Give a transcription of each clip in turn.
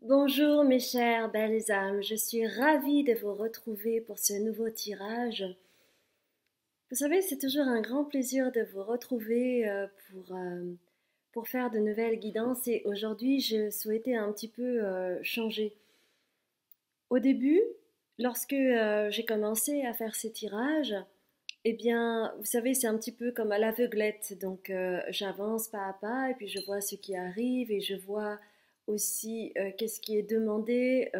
Bonjour mes chères belles âmes, je suis ravie de vous retrouver pour ce nouveau tirage. Vous savez, c'est toujours un grand plaisir de vous retrouver pour faire de nouvelles guidances et aujourd'hui je souhaitais un petit peu changer. Au début, lorsque j'ai commencé à faire ces tirages, eh bien, vous savez, c'est un petit peu comme à l'aveuglette. Donc, j'avance pas à pas et puis je vois ce qui arrive et je vois aussi qu'est-ce qui est demandé.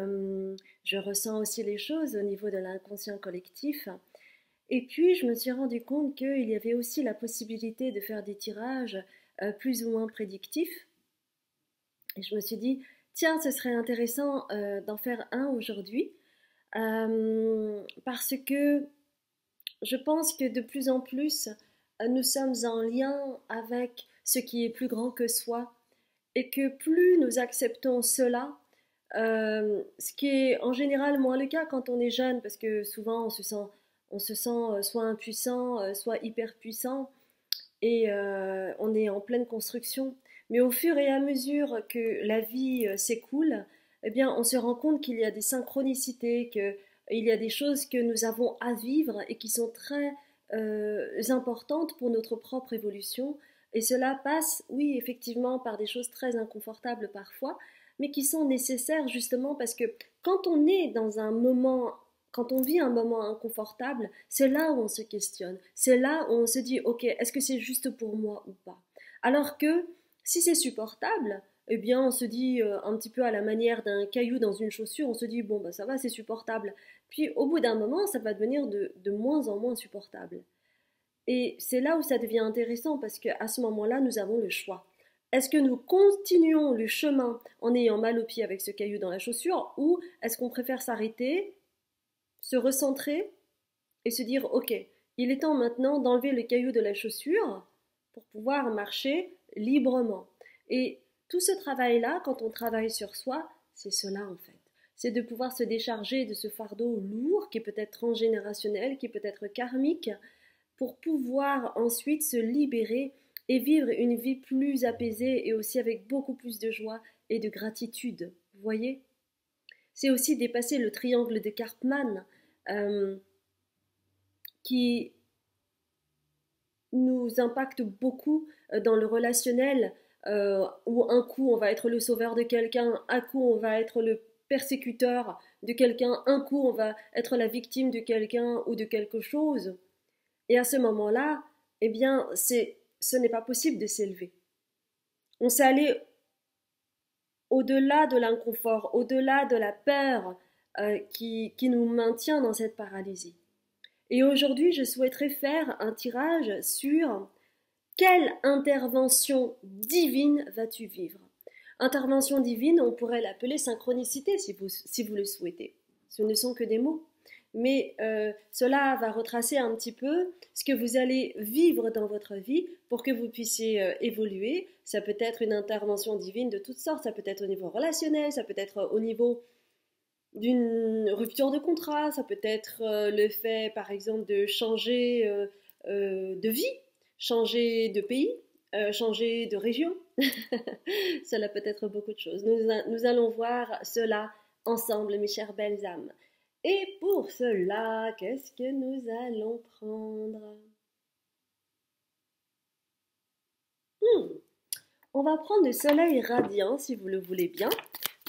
Je ressens aussi les choses au niveau de l'inconscient collectif. Et puis, je me suis rendu compte qu'il y avait aussi la possibilité de faire des tirages plus ou moins prédictifs. Et je me suis dit, tiens, ce serait intéressant d'en faire un aujourd'hui parce que je pense que de plus en plus, nous sommes en lien avec ce qui est plus grand que soi et que plus nous acceptons cela, ce qui est en général moins le cas quand on est jeune, parce que souvent on se sent soit impuissant, soit hyper puissant, et on est en pleine construction. Mais au fur et à mesure que la vie s'écoule, eh bien, on se rend compte qu'il y a des synchronicités, qu'il y a des choses que nous avons à vivre et qui sont très importantes pour notre propre évolution. Et cela passe, oui, effectivement, par des choses très inconfortables parfois, mais qui sont nécessaires justement parce que quand on est dans un moment quand on vit un moment inconfortable, c'est là où on se questionne. C'est là où on se dit, ok, est-ce que c'est juste pour moi ou pas? Alors que si c'est supportable, eh bien, on se dit un petit peu à la manière d'un caillou dans une chaussure, on se dit, bon, bah, ça va, c'est supportable. Puis au bout d'un moment, ça va devenir de moins en moins supportable. Et c'est là où ça devient intéressant parce qu'à ce moment-là, nous avons le choix. Est-ce que nous continuons le chemin en ayant mal aux pieds avec ce caillou dans la chaussure ou est-ce qu'on préfère s'arrêter, se recentrer et se dire ok, il est temps maintenant d'enlever le caillou de la chaussure pour pouvoir marcher librement. Et tout ce travail-là, quand on travaille sur soi, c'est cela en fait. C'est de pouvoir se décharger de ce fardeau lourd qui est peut-être transgénérationnel, qui peut être karmique, pour pouvoir ensuite se libérer et vivre une vie plus apaisée et aussi avec beaucoup plus de joie et de gratitude. Vous voyez? C'est aussi dépasser le triangle de Karpman euh, qui nous impacte beaucoup dans le relationnel, où un coup on va être le sauveur de quelqu'un, un coup on va être le persécuteur de quelqu'un, un coup on va être la victime de quelqu'un ou de quelque chose. Et à ce moment-là, eh bien, ce n'est pas possible de s'élever. On s'est allé au-delà de l'inconfort, au-delà de la peur qui nous maintient dans cette paralysie. Et aujourd'hui, je souhaiterais faire un tirage sur quelle intervention divine vas-tu vivre. Intervention divine, on pourrait l'appeler synchronicité si vous le souhaitez. Ce ne sont que des mots. Mais cela va retracer un petit peu ce que vous allez vivre dans votre vie pour que vous puissiez évoluer. Ça peut être une intervention divine de toutes sortes, ça peut être au niveau relationnel, ça peut être au niveau d'une rupture de contrat, ça peut être le fait par exemple de changer de vie, changer de pays, changer de région. Cela peut être beaucoup de choses. Nous allons voir cela ensemble, mes chères belles âmes. Et pour cela, qu'est-ce que nous allons prendre? Hmm, On va prendre le soleil radiant, si vous le voulez bien,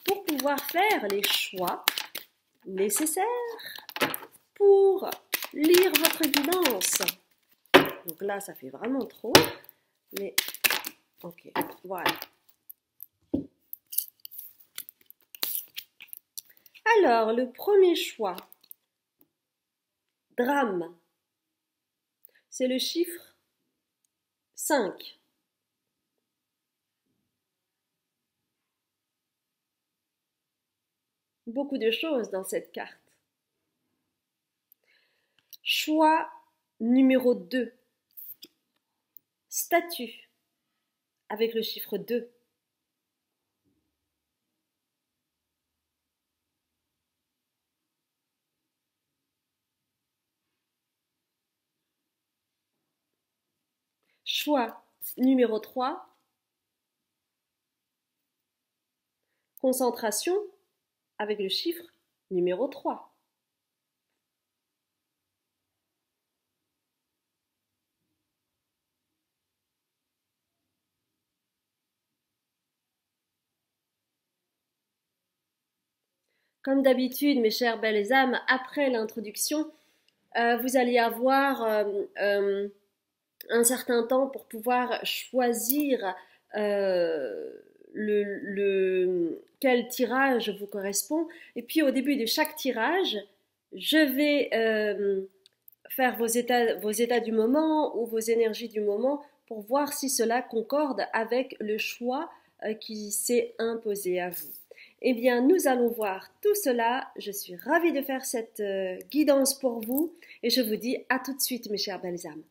pour pouvoir faire les choix nécessaires pour lire votre guidance. Donc là, ça fait vraiment trop, mais ok, voilà. Alors, le premier choix, drame, c'est le chiffre 5. Beaucoup de choses dans cette carte. Choix numéro 2, statue, avec le chiffre 2. Choix numéro 3, concentration avec le chiffre numéro 3. Comme d'habitude, mes chères belles âmes, après l'introduction, vous allez avoir un certain temps pour pouvoir choisir quel tirage vous correspond. Et puis au début de chaque tirage, je vais faire vos états du moment ou vos énergies du moment pour voir si cela concorde avec le choix qui s'est imposé à vous. Eh bien, nous allons voir tout cela. Je suis ravie de faire cette guidance pour vous et je vous dis à tout de suite, mes chères belles âmes.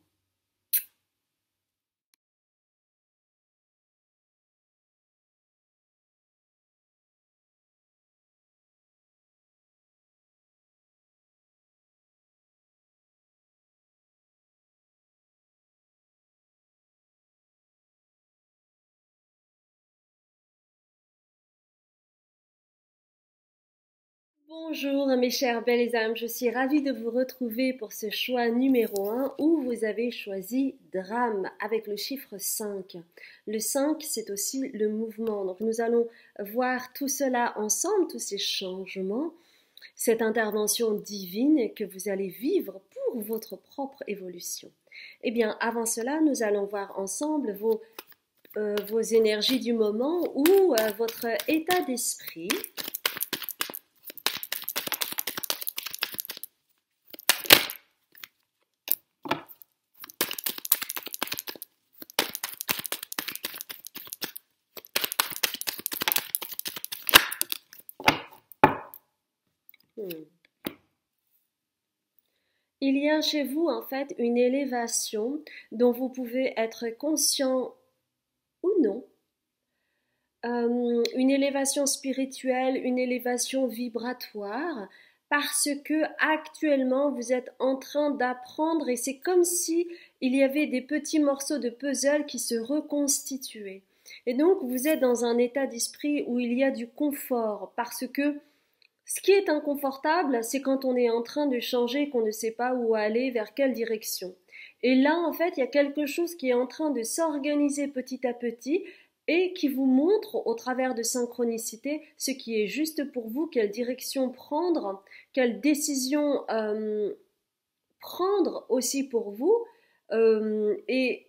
Bonjour mes chères belles âmes, je suis ravie de vous retrouver pour ce choix numéro 1 où vous avez choisi drame avec le chiffre 5. Le 5, c'est aussi le mouvement. Donc nous allons voir tout cela ensemble, tous ces changements, cette intervention divine que vous allez vivre pour votre propre évolution. Eh bien, avant cela, nous allons voir ensemble vos énergies du moment ou votre état d'esprit. Il y a chez vous en fait une élévation dont vous pouvez être conscient ou non. Une élévation spirituelle, une élévation vibratoire, parce que actuellement vous êtes en train d'apprendre et c'est comme si il y avait des petits morceaux de puzzle qui se reconstituaient. Et donc vous êtes dans un état d'esprit où il y a du confort, parce que ce qui est inconfortable, c'est quand on est en train de changer, qu'on ne sait pas où aller, vers quelle direction. Et là, en fait, il y a quelque chose qui est en train de s'organiser petit à petit et qui vous montre, au travers de synchronicité, ce qui est juste pour vous, quelle direction prendre, quelle décision prendre aussi pour vous. Et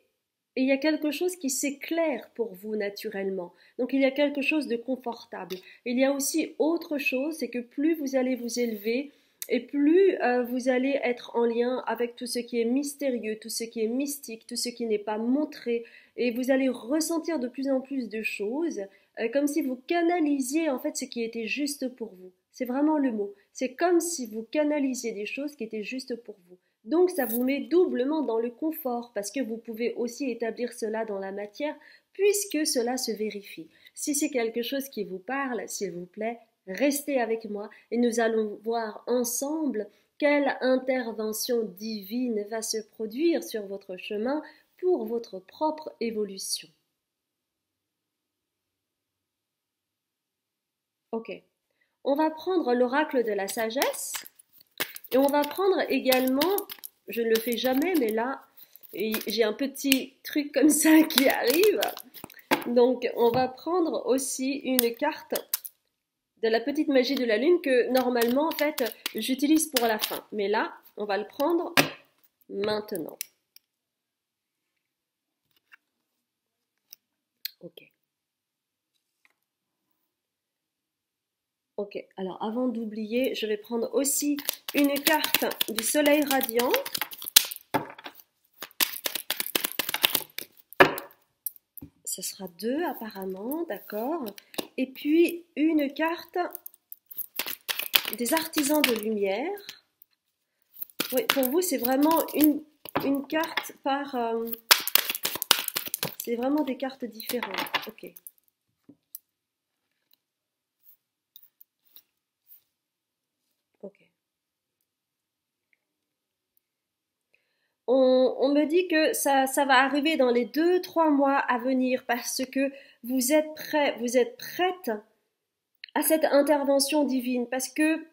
il y a quelque chose qui s'éclaire pour vous naturellement. Donc il y a quelque chose de confortable. Il y a aussi autre chose, c'est que plus vous allez vous élever et plus vous allez être en lien avec tout ce qui est mystérieux, tout ce qui est mystique, tout ce qui n'est pas montré, et vous allez ressentir de plus en plus de choses, comme si vous canalisiez en fait ce qui était juste pour vous. C'est vraiment le mot. C'est comme si vous canalisiez des choses qui étaient juste pour vous. Donc ça vous met doublement dans le confort parce que vous pouvez aussi établir cela dans la matière puisque cela se vérifie. Si c'est quelque chose qui vous parle, s'il vous plaît, restez avec moi et nous allons voir ensemble quelle intervention divine va se produire sur votre chemin pour votre propre évolution. Ok, on va prendre l'oracle de la sagesse. Et on va prendre également, je ne le fais jamais, mais là, j'ai un petit truc comme ça qui arrive. Donc, on va prendre aussi une carte de la petite magie de la lune que normalement, en fait, j'utilise pour la fin. Mais là, on va le prendre maintenant. Ok. Ok, alors avant d'oublier, je vais prendre aussi une carte du soleil radiant. Ce sera 2 apparemment, d'accord. Et puis une carte des artisans de lumière. Oui, pour vous, c'est vraiment une carte par... c'est vraiment des cartes différentes. Ok. Ok. On me dit que ça va arriver dans les 2-3 mois à venir parce que vous êtes prêt, vous êtes prête à cette intervention divine parce que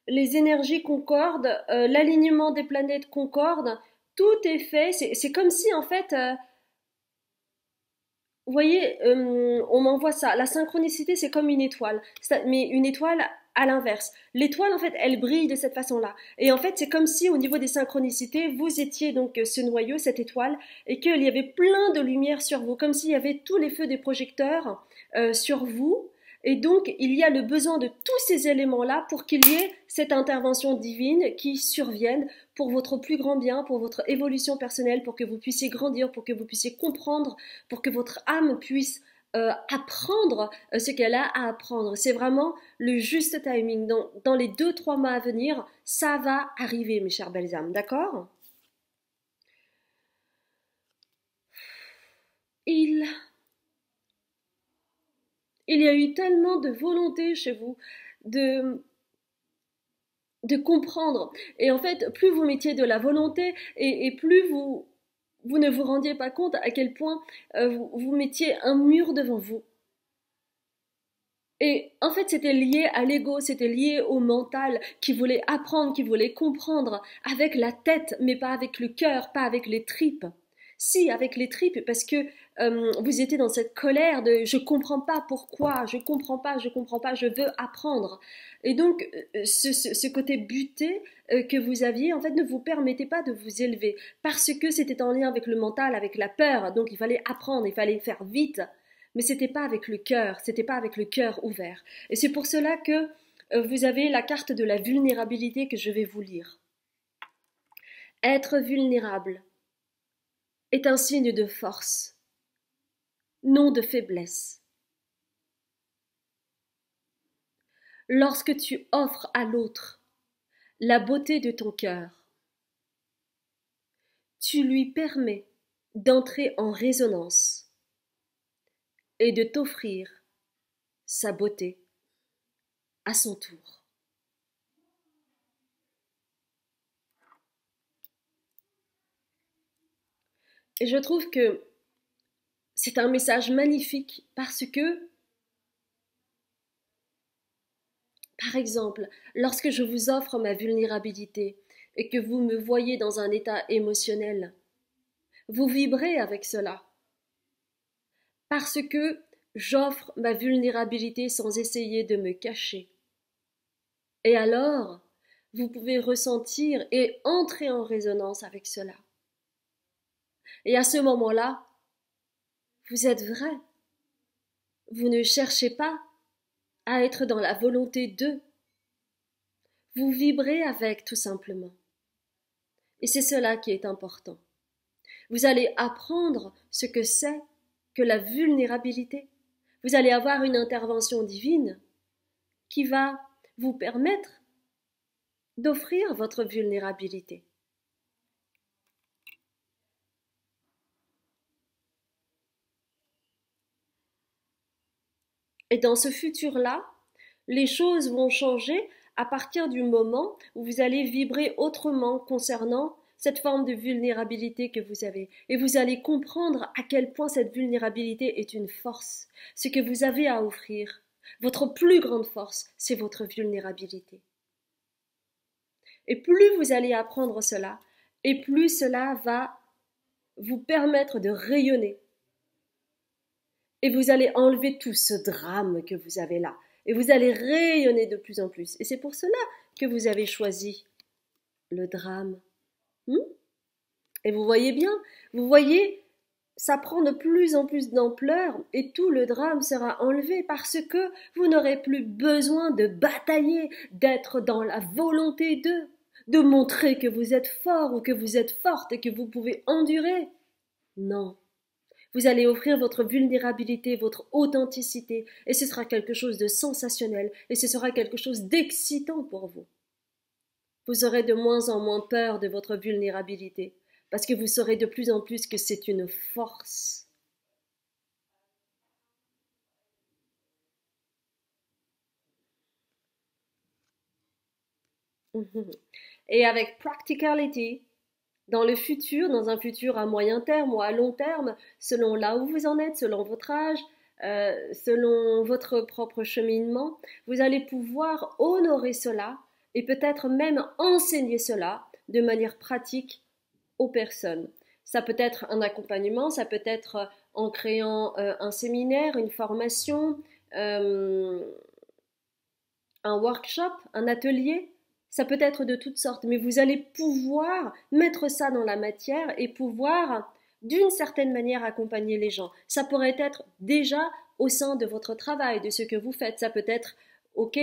les énergies concordent, l'alignement des planètes concorde, tout est fait. C'est comme si en fait, vous voyez, on m'envoie ça. La synchronicité, c'est comme une étoile, mais une étoile à l'inverse. L'étoile, en fait, elle brille de cette façon-là. Et en fait, c'est comme si au niveau des synchronicités, vous étiez donc ce noyau, cette étoile, et qu'il y avait plein de lumière sur vous, comme s'il y avait tous les feux des projecteurs sur vous. Et donc, il y a le besoin de tous ces éléments-là pour qu'il y ait cette intervention divine qui survienne pour votre plus grand bien, pour votre évolution personnelle, pour que vous puissiez grandir, pour que vous puissiez comprendre, pour que votre âme puisse apprendre ce qu'elle a à apprendre. C'est vraiment le juste timing. Dans les 2-3 mois à venir, ça va arriver, mes chères belles âmes, d'accord? Il, il y a eu tellement de volonté chez vous de, de comprendre. Et en fait, plus vous mettiez de la volonté et plus vous ne vous rendiez pas compte à quel point vous mettiez un mur devant vous. Et en fait, c'était lié à l'ego, c'était lié au mental qui voulait apprendre, qui voulait comprendre avec la tête, mais pas avec le cœur, pas avec les tripes. Si, avec les tripes, parce que vous étiez dans cette colère de je comprends pas pourquoi, je comprends pas, je veux apprendre. Et donc, ce côté buté que vous aviez, en fait, ne vous permettait pas de vous élever parce que c'était en lien avec le mental, avec la peur. Donc, il fallait apprendre, il fallait faire vite mais c'était pas avec le cœur, c'était pas avec le cœur ouvert. Et c'est pour cela que vous avez la carte de la vulnérabilité que je vais vous lire. Être vulnérable est un signe de force, non de faiblesse. Lorsque tu offres à l'autre la beauté de ton cœur, tu lui permets d'entrer en résonance et de t'offrir sa beauté à son tour. Et je trouve que c'est un message magnifique parce que, par exemple, lorsque je vous offre ma vulnérabilité et que vous me voyez dans un état émotionnel, vous vibrez avec cela parce que j'offre ma vulnérabilité sans essayer de me cacher. Et alors, vous pouvez ressentir et entrer en résonance avec cela. Et à ce moment-là, vous êtes vrai. Vous ne cherchez pas à être dans la volonté d'eux. Vous vibrez avec tout simplement. Et c'est cela qui est important. Vous allez apprendre ce que c'est que la vulnérabilité. Vous allez avoir une intervention divine qui va vous permettre d'offrir votre vulnérabilité. Et dans ce futur-là, les choses vont changer à partir du moment où vous allez vibrer autrement concernant cette forme de vulnérabilité que vous avez. Et vous allez comprendre à quel point cette vulnérabilité est une force. Ce que vous avez à offrir, votre plus grande force, c'est votre vulnérabilité. Et plus vous allez apprendre cela, et plus cela va vous permettre de rayonner. Et vous allez enlever tout ce drame que vous avez là. Et vous allez rayonner de plus en plus. Et c'est pour cela que vous avez choisi le drame. Et vous voyez bien, vous voyez, ça prend de plus en plus d'ampleur et tout le drame sera enlevé parce que vous n'aurez plus besoin de batailler, d'être dans la volonté d'eux, de montrer que vous êtes fort ou que vous êtes forte et que vous pouvez endurer. Non. Vous allez offrir votre vulnérabilité, votre authenticité, et ce sera quelque chose de sensationnel, et ce sera quelque chose d'excitant pour vous. Vous aurez de moins en moins peur de votre vulnérabilité, parce que vous saurez de plus en plus que c'est une force. Et avec practicality, dans le futur, dans un futur à moyen terme ou à long terme, selon là où vous en êtes, selon votre âge, selon votre propre cheminement, vous allez pouvoir honorer cela et peut-être même enseigner cela de manière pratique aux personnes. Ça peut être un accompagnement, ça peut être en créant un séminaire, une formation, euh, un workshop, un atelier. Ça peut être de toutes sortes, mais vous allez pouvoir mettre ça dans la matière et pouvoir, d'une certaine manière, accompagner les gens. Ça pourrait être déjà au sein de votre travail, de ce que vous faites. Ça peut être, ok,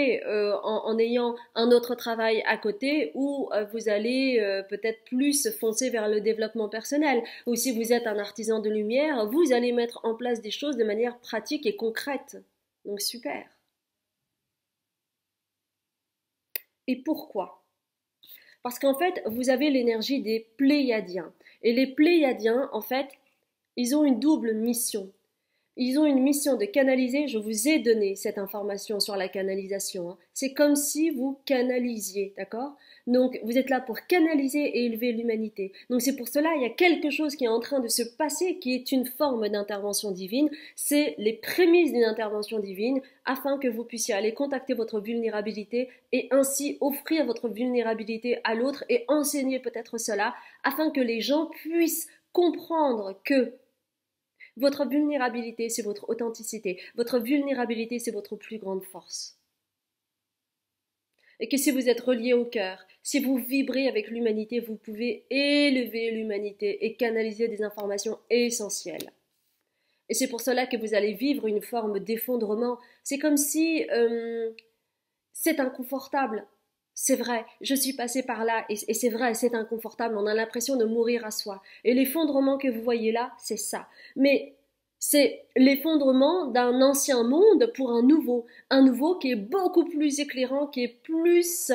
en ayant un autre travail à côté où vous allez peut-être plus foncer vers le développement personnel. Ou si vous êtes un artisan de lumière, vous allez mettre en place des choses de manière pratique et concrète. Donc super. Et pourquoi? Parce qu'en fait, vous avez l'énergie des Pléiadiens. Et les Pléiadiens, en fait, ils ont une double mission. Ils ont une mission de canaliser. Je vous ai donné cette information sur la canalisation, hein. C'est comme si vous canalisiez, d'accord? Donc, vous êtes là pour canaliser et élever l'humanité. Donc, c'est pour cela, il y a quelque chose qui est en train de se passer, qui est une forme d'intervention divine. C'est les prémices d'une intervention divine, afin que vous puissiez aller contacter votre vulnérabilité et ainsi offrir votre vulnérabilité à l'autre et enseigner peut-être cela, afin que les gens puissent comprendre que votre vulnérabilité, c'est votre authenticité. Votre vulnérabilité, c'est votre plus grande force. Et que si vous êtes relié au cœur, si vous vibrez avec l'humanité, vous pouvez élever l'humanité et canaliser des informations essentielles. Et c'est pour cela que vous allez vivre une forme d'effondrement. C'est comme si c'est inconfortable. C'est vrai, je suis passée par là et c'est vrai, c'est inconfortable, on a l'impression de mourir à soi. Et l'effondrement que vous voyez là, c'est ça. Mais c'est l'effondrement d'un ancien monde pour un nouveau qui est beaucoup plus éclairant, qui est plus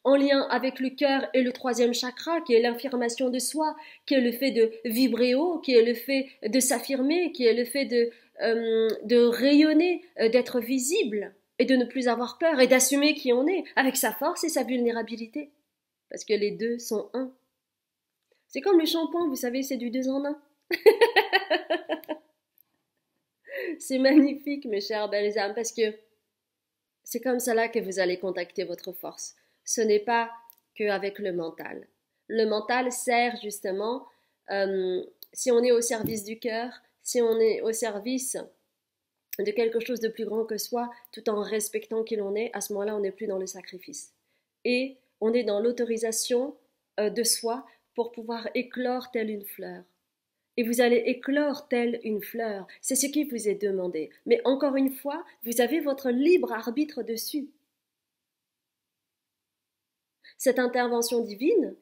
en lien avec le cœur et le troisième chakra, qui est l'affirmation de soi, qui est le fait de vibrer haut, qui est le fait de s'affirmer, qui est le fait de rayonner, d'être visible et de ne plus avoir peur et d'assumer qui on est, avec sa force et sa vulnérabilité. Parce que les deux sont un. C'est comme le shampoing, vous savez, c'est du deux en un. C'est magnifique, mes chères belles âmes, parce que c'est comme cela que vous allez contacter votre force. Ce n'est pas qu'avec le mental. Le mental sert justement, si on est au service du cœur, si on est au service de quelque chose de plus grand que soi, tout en respectant qui l'on est, à ce moment-là, on n'est plus dans le sacrifice. Et on est dans l'autorisation de soi pour pouvoir éclore telle une fleur. Et vous allez éclore telle une fleur. C'est ce qui vous est demandé. Mais encore une fois, vous avez votre libre arbitre dessus. Cette intervention divine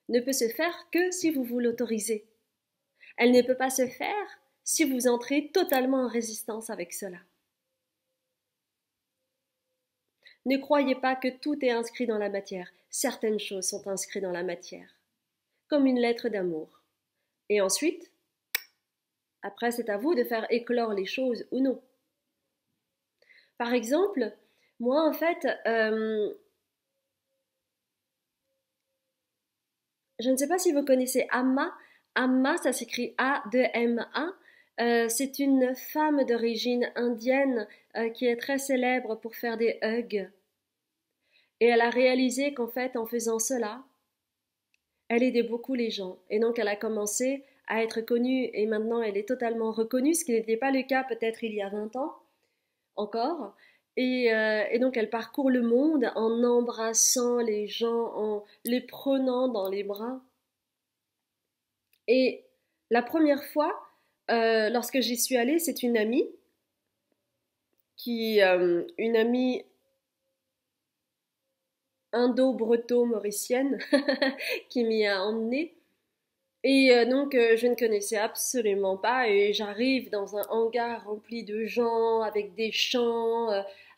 ne peut se faire que si vous vous l'autorisez. Elle ne peut pas se faire si vous entrez totalement en résistance avec cela. Ne croyez pas que tout est inscrit dans la matière. Certaines choses sont inscrites dans la matière, comme une lettre d'amour. Et ensuite, après, c'est à vous de faire éclore les choses ou non. Par exemple, moi, en fait, je ne sais pas si vous connaissez Amma. Amma, ça s'écrit A-2-M-A. C'est une femme d'origine indienne qui est très célèbre pour faire des hugs. Et elle a réalisé qu'en fait, en faisant cela, elle aidait beaucoup les gens. Et donc, elle a commencé à être connue et maintenant, elle est totalement reconnue, ce qui n'était pas le cas peut-être il y a 20 ans encore. Et donc, elle parcourt le monde en embrassant les gens, en les prenant dans les bras. Et la première fois, lorsque j'y suis allée, c'est une amie une amie indo-breto-mauricienne qui m'y a emmenée. Et donc, je ne connaissais absolument pas et j'arrive dans un hangar rempli de gens, avec des chants,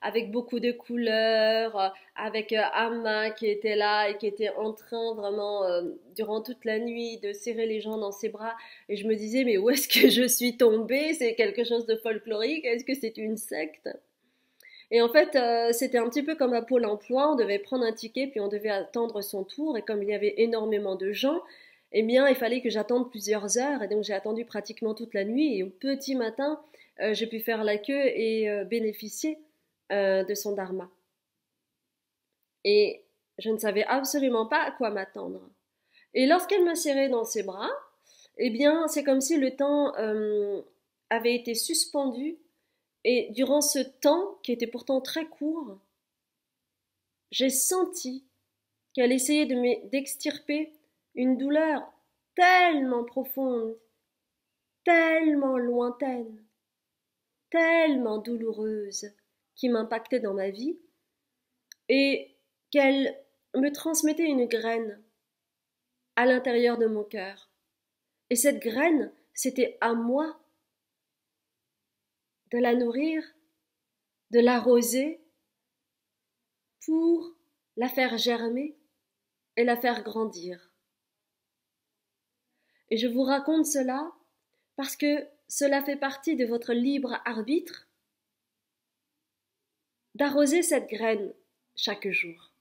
avec beaucoup de couleurs, avec Amma qui était là et qui était en train vraiment, durant toute la nuit, de serrer les gens dans ses bras. Et je me disais, mais où est-ce que je suis tombée? C'est quelque chose de folklorique? Est-ce que c'est une secte? Et en fait, c'était un petit peu comme à Pôle emploi, on devait prendre un ticket puis on devait attendre son tour et comme il y avait énormément de gens, Eh bien, il fallait que j'attende plusieurs heures et donc j'ai attendu pratiquement toute la nuit et au petit matin, j'ai pu faire la queue et bénéficier de son dharma. Et je ne savais absolument pas à quoi m'attendre. Et lorsqu'elle m'a serré dans ses bras, eh bien, c'est comme si le temps avait été suspendu et durant ce temps, qui était pourtant très court, j'ai senti qu'elle essayait d'extirper une douleur tellement profonde, tellement lointaine, tellement douloureuse qui m'impactait dans ma vie et qu'elle me transmettait une graine à l'intérieur de mon cœur. Et cette graine, c'était à moi de la nourrir, de l'arroser pour la faire germer et la faire grandir. Et je vous raconte cela parce que cela fait partie de votre libre arbitre d'arroser cette graine chaque jour.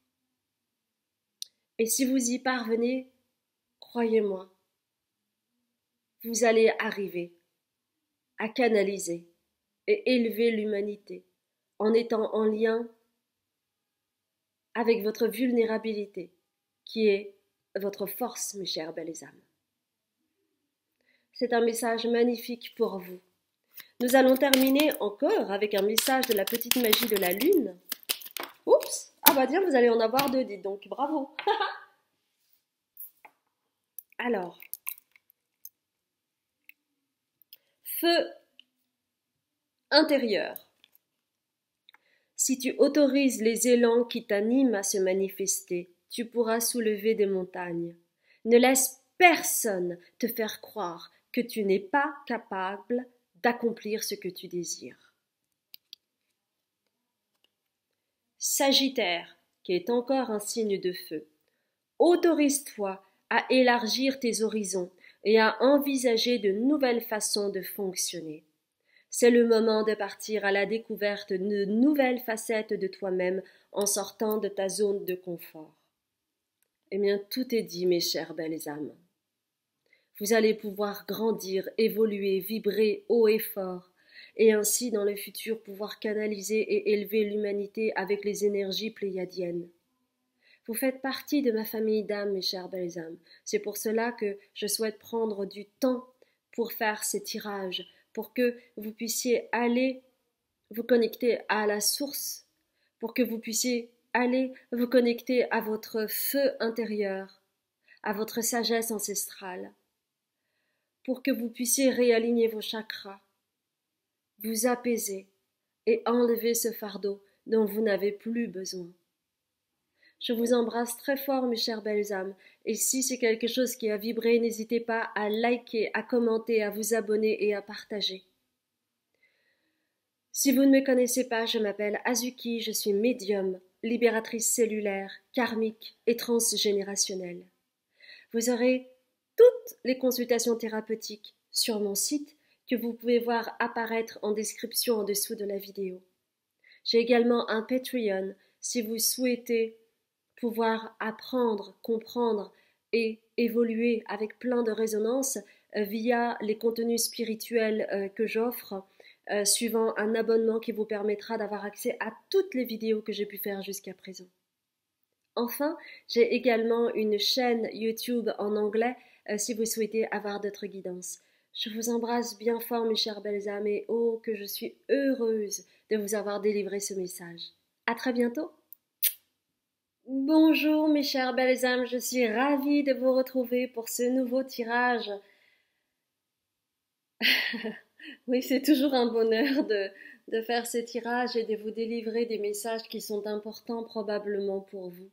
Et si vous y parvenez, croyez-moi, vous allez arriver à canaliser et élever l'humanité en étant en lien avec votre vulnérabilité, qui est votre force, mes chères belles âmes. C'est un message magnifique pour vous. Nous allons terminer encore avec un message de la petite magie de la lune. Oups! Ah bah tiens, vous allez en avoir deux, dites donc. Bravo! Alors, feu intérieur. Si tu autorises les élans qui t'animent à se manifester, tu pourras soulever des montagnes. Ne laisse personne te faire croire que tu n'es pas capable d'accomplir ce que tu désires. Sagittaire, qui est encore un signe de feu, autorise-toi à élargir tes horizons et à envisager de nouvelles façons de fonctionner. C'est le moment de partir à la découverte de nouvelles facettes de toi-même en sortant de ta zone de confort. Eh bien, tout est dit, mes chères belles âmes. Vous allez pouvoir grandir, évoluer, vibrer haut et fort, et ainsi dans le futur pouvoir canaliser et élever l'humanité avec les énergies pléiadiennes. Vous faites partie de ma famille d'âmes, mes chères belles âmes. C'est pour cela que je souhaite prendre du temps pour faire ces tirages, pour que vous puissiez aller vous connecter à la source, pour que vous puissiez aller vous connecter à votre feu intérieur, à votre sagesse ancestrale, pour que vous puissiez réaligner vos chakras, vous apaiser et enlever ce fardeau dont vous n'avez plus besoin. Je vous embrasse très fort, mes chères belles âmes, et si c'est quelque chose qui a vibré, n'hésitez pas à liker, à commenter, à vous abonner et à partager. Si vous ne me connaissez pas, je m'appelle Azuki, je suis médium, libératrice cellulaire, karmique et transgénérationnelle. Vous aurez toutes les consultations thérapeutiques sur mon site que vous pouvez voir apparaître en description en dessous de la vidéo. J'ai également un Patreon si vous souhaitez pouvoir apprendre, comprendre et évoluer avec plein de résonance via les contenus spirituels que j'offre, suivant un abonnement qui vous permettra d'avoir accès à toutes les vidéos que j'ai pu faire jusqu'à présent. Enfin, j'ai également une chaîne YouTube en anglais si vous souhaitez avoir d'autres guidances. Je vous embrasse bien fort, mes chères belles âmes, et oh, que je suis heureuse de vous avoir délivré ce message. À très bientôt! Bonjour mes chères belles âmes, je suis ravie de vous retrouver pour ce nouveau tirage. Oui, c'est toujours un bonheur de faire ces tirages et de vous délivrer des messages qui sont importants probablement pour vous.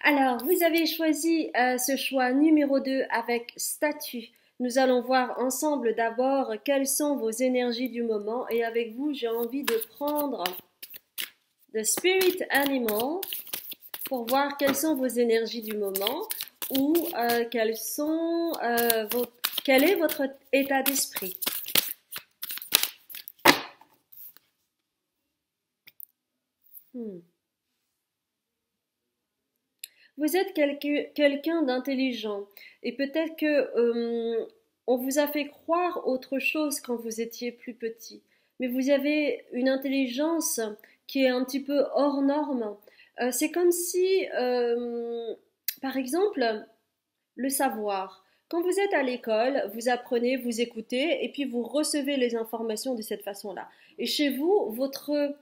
Alors, vous avez choisi ce choix numéro 2 avec statut. Nous allons voir ensemble d'abord quelles sont vos énergies du moment et avec vous, j'ai envie de prendre The Spirit Animal pour voir quelles sont vos énergies du moment ou quel est votre état d'esprit. Vous vous êtes quelqu'un d'intelligent et peut-être que on vous a fait croire autre chose quand vous étiez plus petit. Mais vous avez une intelligence qui est un petit peu hors norme. C'est comme si, par exemple, le savoir. Quand vous êtes à l'école, vous apprenez, vous écoutez, et puis vous recevez les informations de cette façon-là. Et chez vous, votre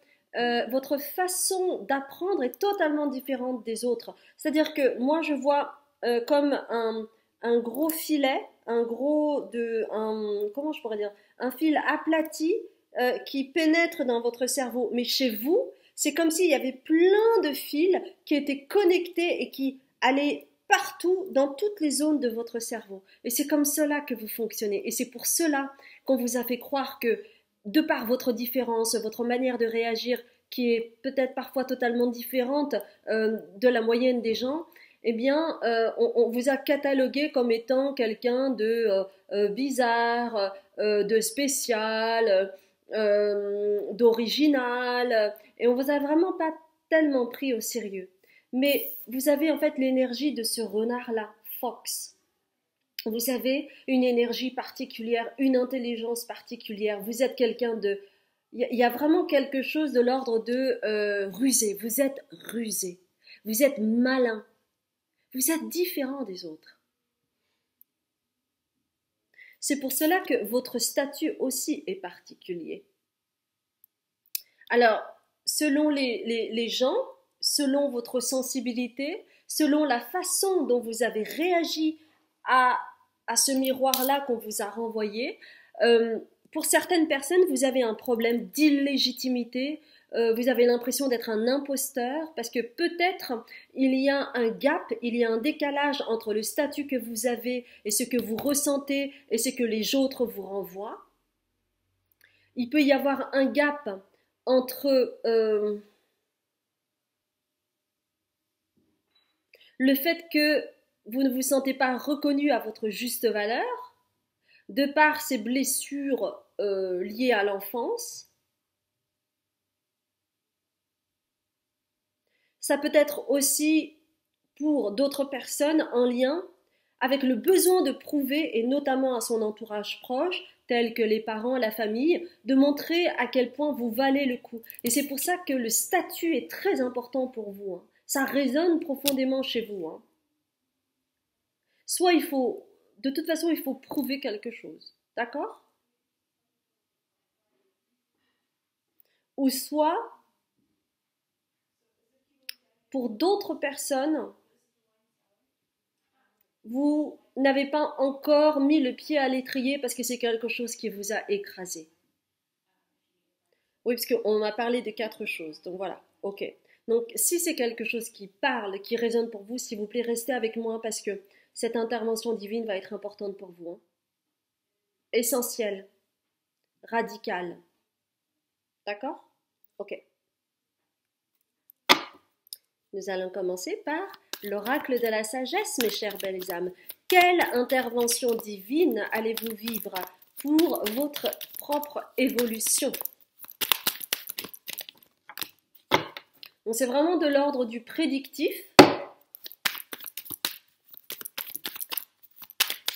façon d'apprendre est totalement différente des autres. C'est-à-dire que moi, je vois comme un gros filet, comment je pourrais dire, un fil aplati qui pénètre dans votre cerveau. Mais chez vous, c'est comme s'il y avait plein de fils qui étaient connectés et qui allaient partout, dans toutes les zones de votre cerveau. Et c'est comme cela que vous fonctionnez. Et c'est pour cela qu'on vous a fait croire que, de par votre différence, votre manière de réagir, qui est peut-être parfois totalement différente de la moyenne des gens, eh bien, on vous a catalogué comme étant quelqu'un de bizarre, de spécial, d'original, et on vous a vraiment pas tellement pris au sérieux. Mais vous avez en fait l'énergie de ce renard-là, Fox. Vous avez une énergie particulière, une intelligence particulière. Vous êtes quelqu'un de... Il y a vraiment quelque chose de l'ordre de rusé. Vous êtes rusé. Vous êtes malin. Vous êtes différent des autres. C'est pour cela que votre statut aussi est particulier. Alors, selon les gens, selon votre sensibilité, selon la façon dont vous avez réagi à, à ce miroir-là qu'on vous a renvoyé, pour certaines personnes, vous avez un problème d'illégitimité, vous avez l'impression d'être un imposteur, parce que peut-être il y a un gap, il y a un décalage entre le statut que vous avez et ce que vous ressentez et ce que les autres vous renvoient. Il peut y avoir un gap entre le fait que vous ne vous sentez pas reconnu à votre juste valeur, de par ces blessures liées à l'enfance. Ça peut être aussi pour d'autres personnes en lien avec le besoin de prouver, et notamment à son entourage proche, tels que les parents, la famille, de montrer à quel point vous valez le coup. Et c'est pour ça que le statut est très important pour vous. Hein. Ça résonne profondément chez vous. Hein. Soit de toute façon, il faut prouver quelque chose. D'accord? Ou soit, pour d'autres personnes, vous n'avez pas encore mis le pied à l'étrier parce que c'est quelque chose qui vous a écrasé. Oui, parce qu'on m'a parlé de 4 choses. Donc voilà, ok. Donc si c'est quelque chose qui parle, qui résonne pour vous, s'il vous plaît, restez avec moi parce que cette intervention divine va être importante pour vous. Hein. Essentielle, radicale. D'accord? Ok. Nous allons commencer par l'oracle de la sagesse, mes chères belles âmes. Quelle intervention divine allez-vous vivre pour votre propre évolution? Donc c'est vraiment de l'ordre du prédictif.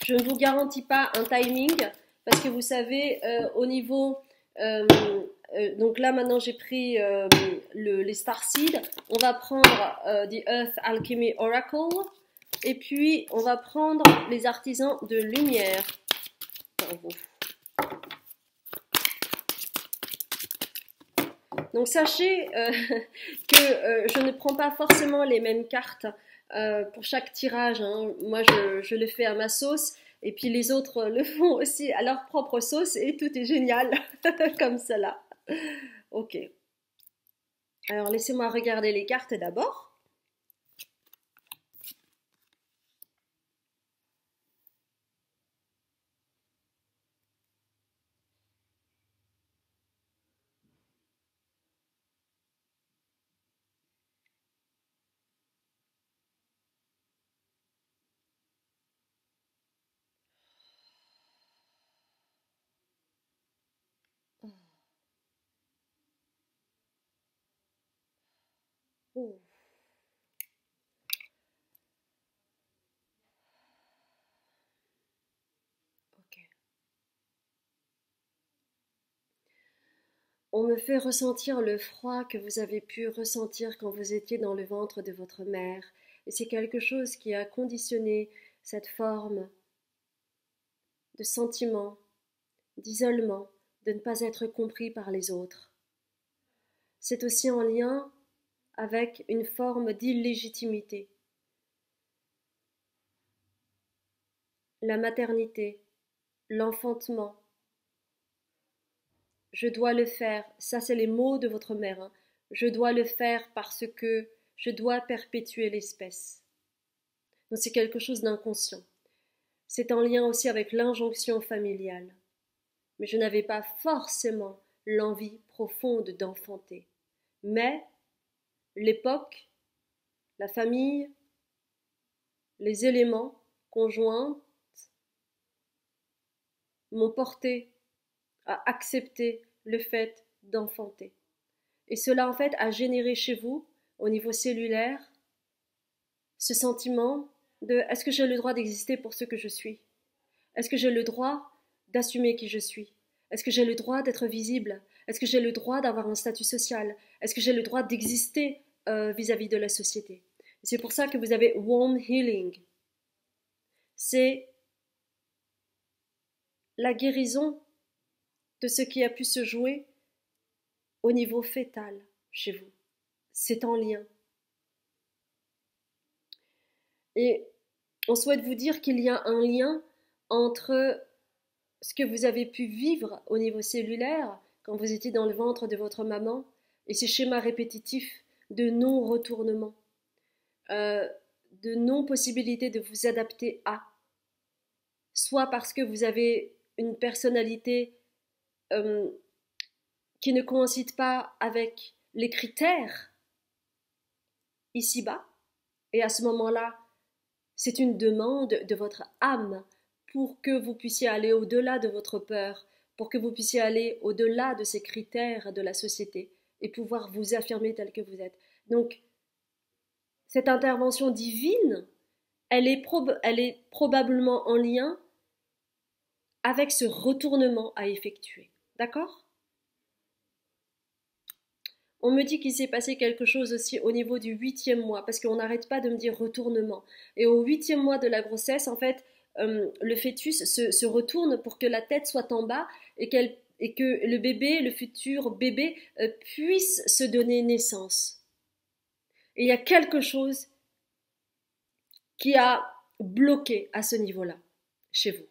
Je ne vous garantis pas un timing parce que vous savez, au niveau... donc là maintenant j'ai pris les Starseeds. On va prendre The Earth Alchemy Oracle. Et puis on va prendre les artisans de lumière pour vous. Donc sachez que je ne prends pas forcément les mêmes cartes pour chaque tirage. Hein. Moi je le fais à ma sauce et puis les autres le font aussi à leur propre sauce et tout est génial comme cela. Ok. Alors laissez-moi regarder les cartes d'abord. Oh. On me fait ressentir le froid que vous avez pu ressentir quand vous étiez dans le ventre de votre mère. Et c'est quelque chose qui a conditionné cette forme de sentiment, d'isolement, de ne pas être compris par les autres. C'est aussi en lien avec une forme d'illégitimité. La maternité, l'enfantement. Je dois le faire, ça c'est les mots de votre mère, hein. Je dois le faire parce que je dois perpétuer l'espèce. Donc c'est quelque chose d'inconscient. C'est en lien aussi avec l'injonction familiale. Mais je n'avais pas forcément l'envie profonde d'enfanter. Mais l'époque, la famille, les éléments conjoints m'ont porté à accepter le fait d'enfanter. Et cela, en fait, a généré chez vous, au niveau cellulaire, ce sentiment de est-ce que j'ai le droit d'exister pour ce que je suis? Est-ce que j'ai le droit d'assumer qui je suis? Est-ce que j'ai le droit d'être visible? Est-ce que j'ai le droit d'avoir un statut social? Est-ce que j'ai le droit d'exister vis-à-vis de la société? C'est pour ça que vous avez womb healing. C'est la guérison de ce qui a pu se jouer au niveau fœtal chez vous. C'est en lien. Et on souhaite vous dire qu'il y a un lien entre ce que vous avez pu vivre au niveau cellulaire quand vous étiez dans le ventre de votre maman et ces schémas répétitifs de non-retournement, de non-possibilité de vous adapter à, soit parce que vous avez une personnalité euh, qui ne coïncide pas avec les critères ici-bas, et à ce moment-là, c'est une demande de votre âme pour que vous puissiez aller au-delà de votre peur, pour que vous puissiez aller au-delà de ces critères de la société et pouvoir vous affirmer tel que vous êtes. Donc, cette intervention divine, elle est probablement en lien avec ce retournement à effectuer. D'accord? On me dit qu'il s'est passé quelque chose aussi au niveau du 8e mois, parce qu'on n'arrête pas de me dire retournement. Et au 8e mois de la grossesse, en fait, le fœtus se retourne pour que la tête soit en bas et que le bébé, le futur bébé, puisse se donner naissance. Et il y a quelque chose qui a bloqué à ce niveau-là, chez vous.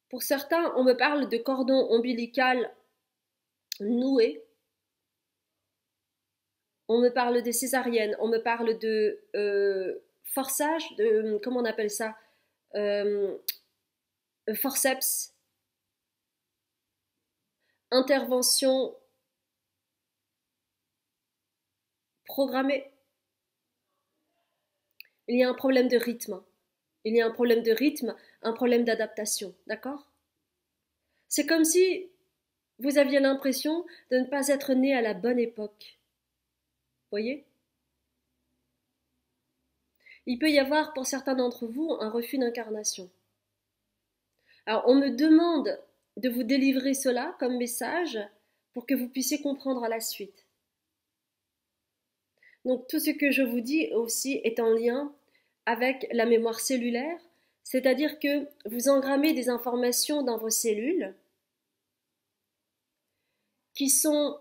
Pour certains, on me parle de cordon ombilical noué. On me parle de césarienne, on me parle de forçage, de comment on appelle ça, euh, forceps, intervention programmée. Il y a un problème de rythme. Il y a un problème de rythme, un problème d'adaptation, d'accord? C'est comme si vous aviez l'impression de ne pas être né à la bonne époque. Voyez? Il peut y avoir pour certains d'entre vous un refus d'incarnation. Alors on me demande de vous délivrer cela comme message pour que vous puissiez comprendre à la suite. Donc tout ce que je vous dis aussi est en lien avec la mémoire cellulaire, c'est-à-dire que vous engrammez des informations dans vos cellules qui sont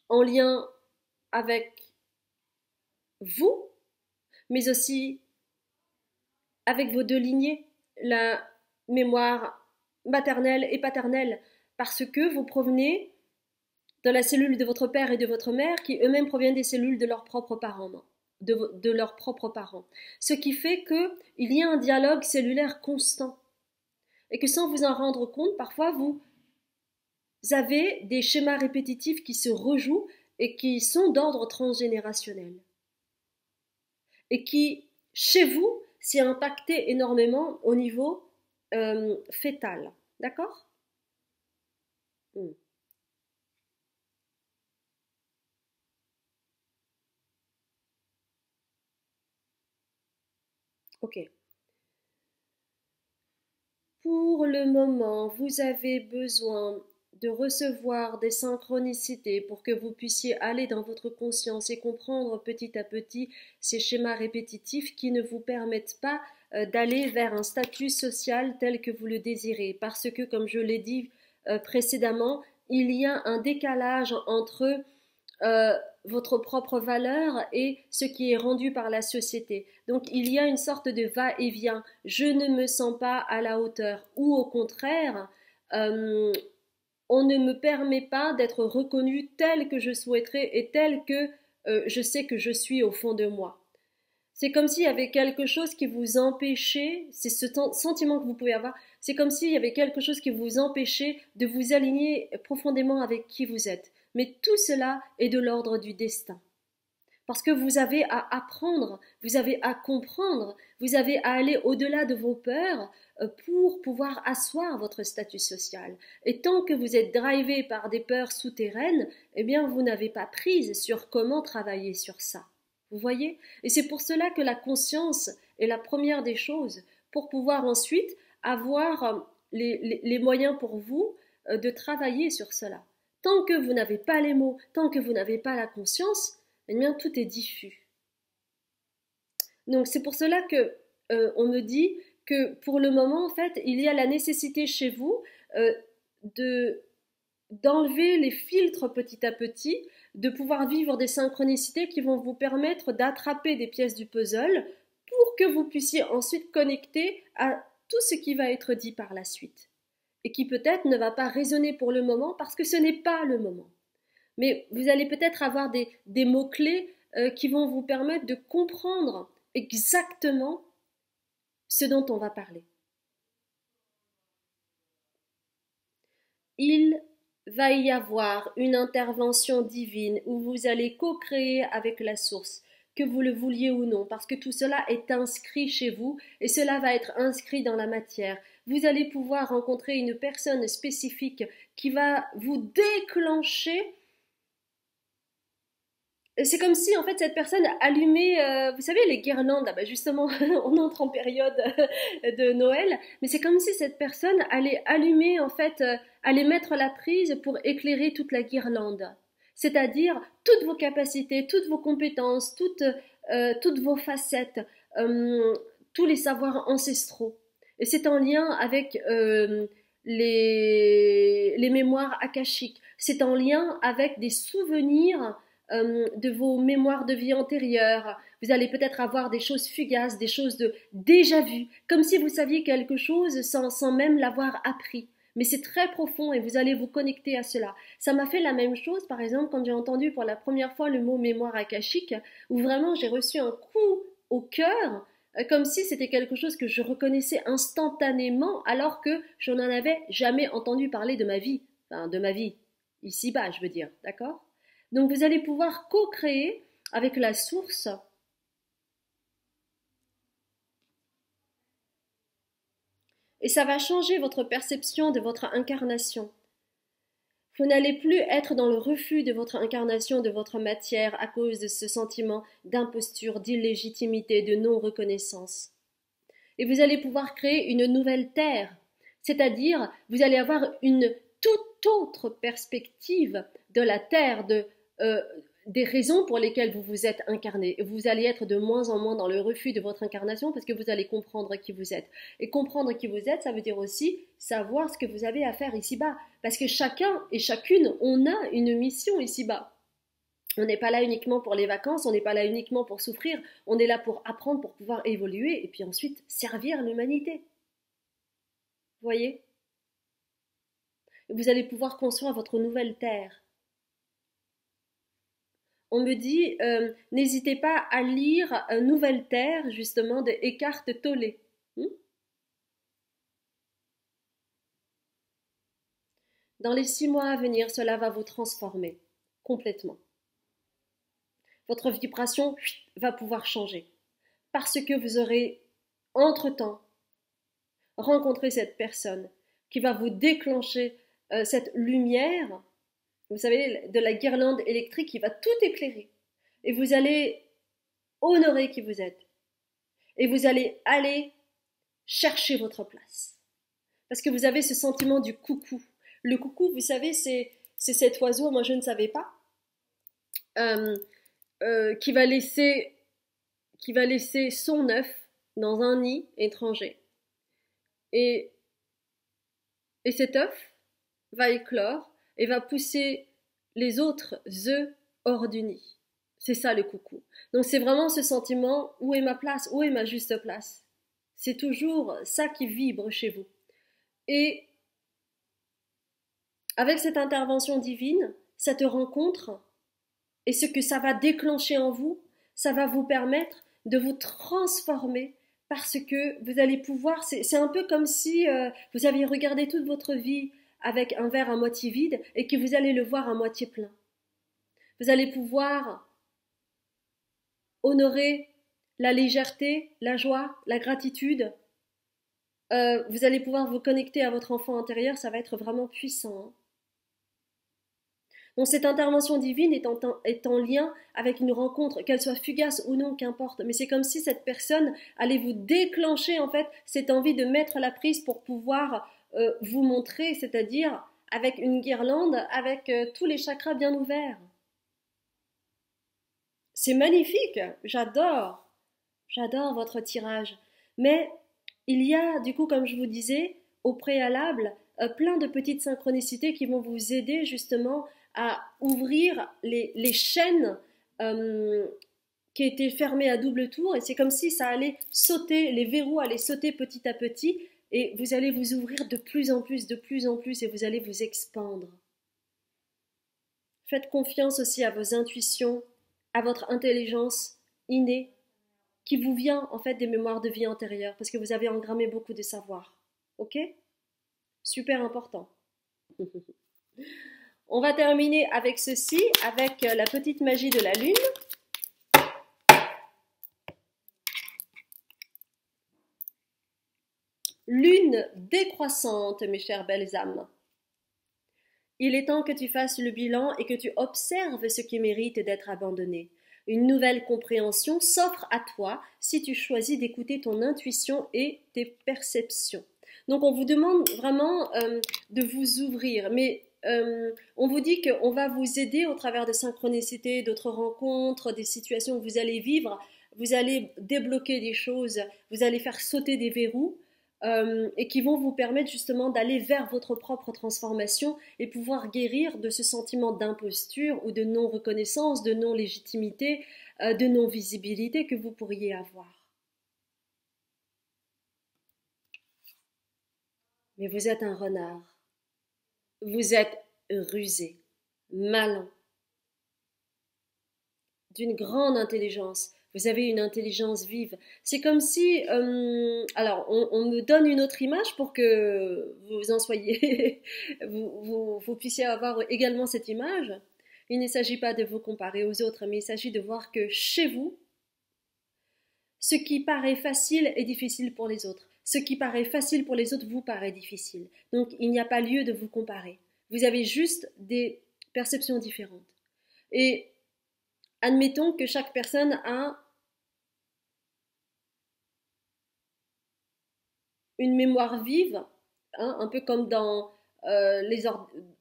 en lien avec vous, mais aussi avec vos deux lignées, la mémoire maternelle et paternelle, parce que vous provenez de la cellule de votre père et de votre mère qui eux-mêmes proviennent des cellules de leurs propres parents, de leurs propres parents. Ce qui fait qu'il y a un dialogue cellulaire constant et que sans vous en rendre compte, parfois vous avez des schémas répétitifs qui se rejouent et qui sont d'ordre transgénérationnel et qui, chez vous, s'est impacté énormément au niveau fœtal. D'accord? Ok. Pour le moment, vous avez besoin de recevoir des synchronicités pour que vous puissiez aller dans votre conscience et comprendre petit à petit ces schémas répétitifs qui ne vous permettent pas d'aller vers un statut social tel que vous le désirez. Parce que, comme je l'ai dit précédemment, il y a un décalage entre euh, votre propre valeur et ce qui est rendu par la société. Donc il y a une sorte de va-et-vient. Je ne me sens pas à la hauteur. Ou au contraire, euh, on ne me permet pas d'être reconnu tel que je souhaiterais et tel que je sais que je suis au fond de moi. C'est comme s'il y avait quelque chose qui vous empêchait, c'est ce sentiment que vous pouvez avoir, c'est comme s'il y avait quelque chose qui vous empêchait de vous aligner profondément avec qui vous êtes. Mais tout cela est de l'ordre du destin. Parce que vous avez à apprendre, vous avez à comprendre, vous avez à aller au-delà de vos peurs pour pouvoir asseoir votre statut social. Et tant que vous êtes drivé par des peurs souterraines, eh bien vous n'avez pas prise sur comment travailler sur ça. Vous voyez? Et c'est pour cela que la conscience est la première des choses, pour pouvoir ensuite avoir les moyens pour vous de travailler sur cela. Tant que vous n'avez pas les mots, tant que vous n'avez pas la conscience, eh bien tout est diffus. Donc c'est pour cela que on me dit que pour le moment, en fait, il y a la nécessité chez vous euh, de d'enlever les filtres petit à petit, de pouvoir vivre des synchronicités qui vont vous permettre d'attraper des pièces du puzzle pour que vous puissiez ensuite connecter à tout ce qui va être dit par la suite et qui peut-être ne va pas résonner pour le moment parce que ce n'est pas le moment. Mais vous allez peut-être avoir des mots-clés qui vont vous permettre de comprendre exactement ce dont on va parler. Il va y avoir une intervention divine où vous allez co-créer avec la source, que vous le vouliez ou non, parce que tout cela est inscrit chez vous et cela va être inscrit dans la matière. Vous allez pouvoir rencontrer une personne spécifique qui va vous déclencher. C'est comme si en fait cette personne allumait, vous savez, les guirlandes, là, bah, justement, on entre en période de Noël, mais c'est comme si cette personne allait allumer, en fait, allait mettre la prise pour éclairer toute la guirlande. C'est-à-dire toutes vos capacités, toutes vos compétences, toutes vos facettes, euh, tous les savoirs ancestraux. Et c'est en lien avec les mémoires akashiques. C'est en lien avec des souvenirs de vos mémoires de vie antérieures. Vous allez peut-être avoir des choses fugaces, des choses de déjà vues, comme si vous saviez quelque chose sans même l'avoir appris. Mais c'est très profond et vous allez vous connecter à cela. Ça m'a fait la même chose, par exemple, quand j'ai entendu pour la première fois le mot mémoire akashique, où vraiment j'ai reçu un coup au cœur, comme si c'était quelque chose que je reconnaissais instantanément, alors que je n'en avais jamais entendu parler de ma vie. Enfin, de ma vie, ici-bas, je veux dire, d'accord? Donc vous allez pouvoir co-créer avec la source et ça va changer votre perception de votre incarnation. Vous n'allez plus être dans le refus de votre incarnation, de votre matière à cause de ce sentiment d'imposture, d'illégitimité, de non-reconnaissance. Et vous allez pouvoir créer une nouvelle terre, c'est-à-dire vous allez avoir une toute autre perspective de la terre, des raisons pour lesquelles vous vous êtes incarné. Vous allez être de moins en moins dans le refus de votre incarnation parce que vous allez comprendre qui vous êtes. Et comprendre qui vous êtes, ça veut dire aussi savoir ce que vous avez à faire ici-bas. Parce que chacun et chacune, on a une mission ici-bas. On n'est pas là uniquement pour les vacances, on n'est pas là uniquement pour souffrir, on est là pour apprendre, pour pouvoir évoluer et puis ensuite servir l'humanité. Vous voyez? Vous allez pouvoir construire votre nouvelle terre. On me dit, n'hésitez pas à lire Nouvelle Terre, justement, de Eckhart Tolle. Dans les 6 mois à venir, cela va vous transformer complètement. Votre vibration va pouvoir changer. Parce que vous aurez, entre-temps, rencontré cette personne qui va vous déclencher cette lumière, vous savez, de la guirlande électrique qui va tout éclairer. Et vous allez honorer qui vous êtes. Et vous allez aller chercher votre place. Parce que vous avez ce sentiment du coucou. Le coucou, vous savez, c'est cet oiseau, moi je ne savais pas, euh, qui va laisser son œuf dans un nid étranger. Et, et cet œuf va éclore et va pousser les autres œufs hors du nid. C'est ça le coucou. Donc c'est vraiment ce sentiment, où est ma place, où est ma juste place. C'est toujours ça qui vibre chez vous. Et avec cette intervention divine, cette rencontre, et ce que ça va déclencher en vous, ça va vous permettre de vous transformer parce que vous allez pouvoir, c'est un peu comme si vous aviez regardé toute votre vie avec un verre à moitié vide et que vous allez le voir à moitié plein. Vous allez pouvoir honorer la légèreté, la joie, la gratitude. Vous allez pouvoir vous connecter à votre enfant intérieur, ça va être vraiment puissant. Hein. Donc cette intervention divine est en lien avec une rencontre, qu'elle soit fugace ou non, qu'importe. Mais c'est comme si cette personne allait vous déclencher en fait cette envie de mettre la prise pour pouvoir vous montrer, c'est-à-dire avec une guirlande, avec tous les chakras bien ouverts. C'est magnifique, j'adore votre tirage. Mais il y a du coup, comme je vous disais, au préalable, plein de petites synchronicités qui vont vous aider justement à ouvrir les chaînes qui étaient fermées à double tour, et c'est comme si ça allait sauter, les verrous allaient sauter petit à petit, et vous allez vous ouvrir de plus en plus, et vous allez vous expandre. Faites confiance aussi à vos intuitions, à votre intelligence innée, qui vous vient en fait des mémoires de vie antérieures, parce que vous avez engrammé beaucoup de savoir. Ok? Super important. On va terminer avec ceci, avec la petite magie de la lune. Lune décroissante, mes chères belles âmes. Il est temps que tu fasses le bilan et que tu observes ce qui mérite d'être abandonné. Une nouvelle compréhension s'offre à toi si tu choisis d'écouter ton intuition et tes perceptions. Donc on vous demande vraiment de vous ouvrir, mais on vous dit qu'on va vous aider au travers de synchronicités, d'autres rencontres, des situations que vous allez vivre, vous allez débloquer des choses, vous allez faire sauter des verrous, et qui vont vous permettre justement d'aller vers votre propre transformation et pouvoir guérir de ce sentiment d'imposture ou de non-reconnaissance, de non-légitimité, de non-visibilité que vous pourriez avoir. Mais vous êtes un renard. Vous êtes rusé, malin, d'une grande intelligence. Vous avez une intelligence vive. C'est comme si, alors, on me donne une autre image pour que vous en soyez, vous puissiez avoir également cette image. Il ne s'agit pas de vous comparer aux autres, mais il s'agit de voir que chez vous, ce qui paraît facile est difficile pour les autres. Ce qui paraît facile pour les autres vous paraît difficile. Donc, il n'y a pas lieu de vous comparer. Vous avez juste des perceptions différentes. Et admettons que chaque personne a une mémoire vive, hein, un peu comme dans,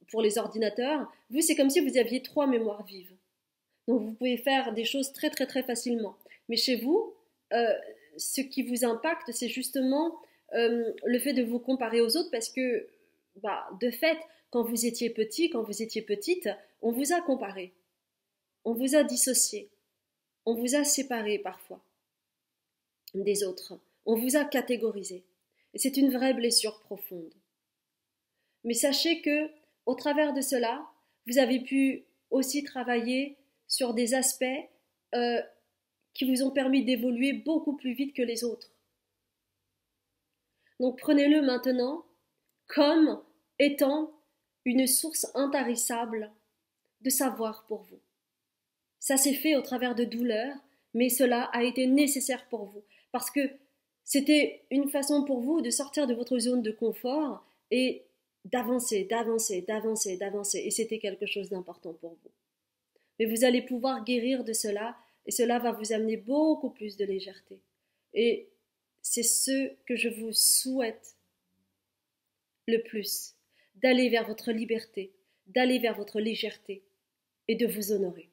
pour les ordinateurs. Vous, c'est comme si vous aviez 3 mémoires vives. Donc vous pouvez faire des choses très très très facilement. Mais chez vous, ce qui vous impacte, c'est justement le fait de vous comparer aux autres parce que, de fait, quand vous étiez petit, quand vous étiez petite, on vous a comparé. On vous a dissocié. On vous a séparé parfois des autres. On vous a catégorisé. Et c'est une vraie blessure profonde. Mais sachez que, au travers de cela, vous avez pu aussi travailler sur des aspects qui vous ont permis d'évoluer beaucoup plus vite que les autres. Donc prenez-le maintenant comme étant une source intarissable de savoir pour vous. Ça s'est fait au travers de douleurs, mais cela a été nécessaire pour vous, parce que c'était une façon pour vous de sortir de votre zone de confort et d'avancer, et c'était quelque chose d'important pour vous. Mais vous allez pouvoir guérir de cela, et cela va vous amener beaucoup plus de légèreté. Et c'est ce que je vous souhaite le plus, d'aller vers votre liberté, d'aller vers votre légèreté et de vous honorer.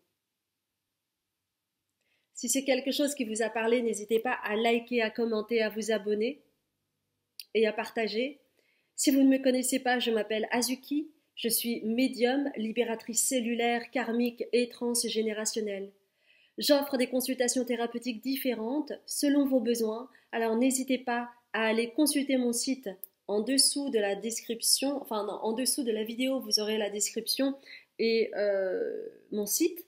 Si c'est quelque chose qui vous a parlé, n'hésitez pas à liker, à commenter, à vous abonner et à partager. Si vous ne me connaissez pas, je m'appelle Azuki, je suis médium, libératrice cellulaire, karmique et transgénérationnelle. J'offre des consultations thérapeutiques différentes selon vos besoins, alors n'hésitez pas à aller consulter mon site en dessous de la description, enfin non, en dessous de la vidéo, vous aurez la description et mon site.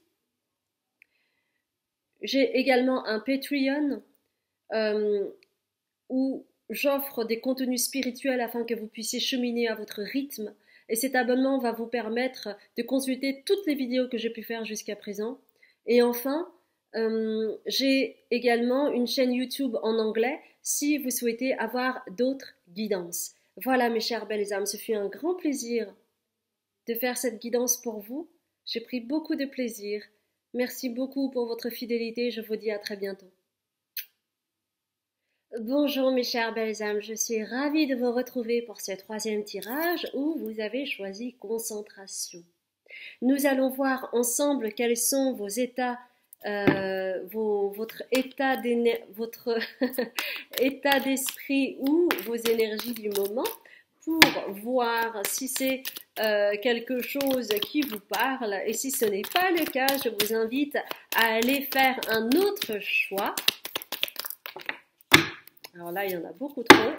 J'ai également un Patreon où j'offre des contenus spirituels afin que vous puissiez cheminer à votre rythme. Et cet abonnement va vous permettre de consulter toutes les vidéos que j'ai pu faire jusqu'à présent. Et enfin, j'ai également une chaîne YouTube en anglais si vous souhaitez avoir d'autres guidances. Voilà mes chères belles âmes, ce fut un grand plaisir de faire cette guidance pour vous. J'ai pris beaucoup de plaisir. Merci beaucoup pour votre fidélité, je vous dis à très bientôt. Bonjour mes chères belles âmes, je suis ravie de vous retrouver pour ce troisième tirage où vous avez choisi concentration. Nous allons voir ensemble quels sont vos états, votre état état d'esprit ou vos énergies du moment pour voir si c'est quelque chose qui vous parle. Et si ce n'est pas le cas, je vous invite à aller faire un autre choix. Alors là, il y en a beaucoup trop.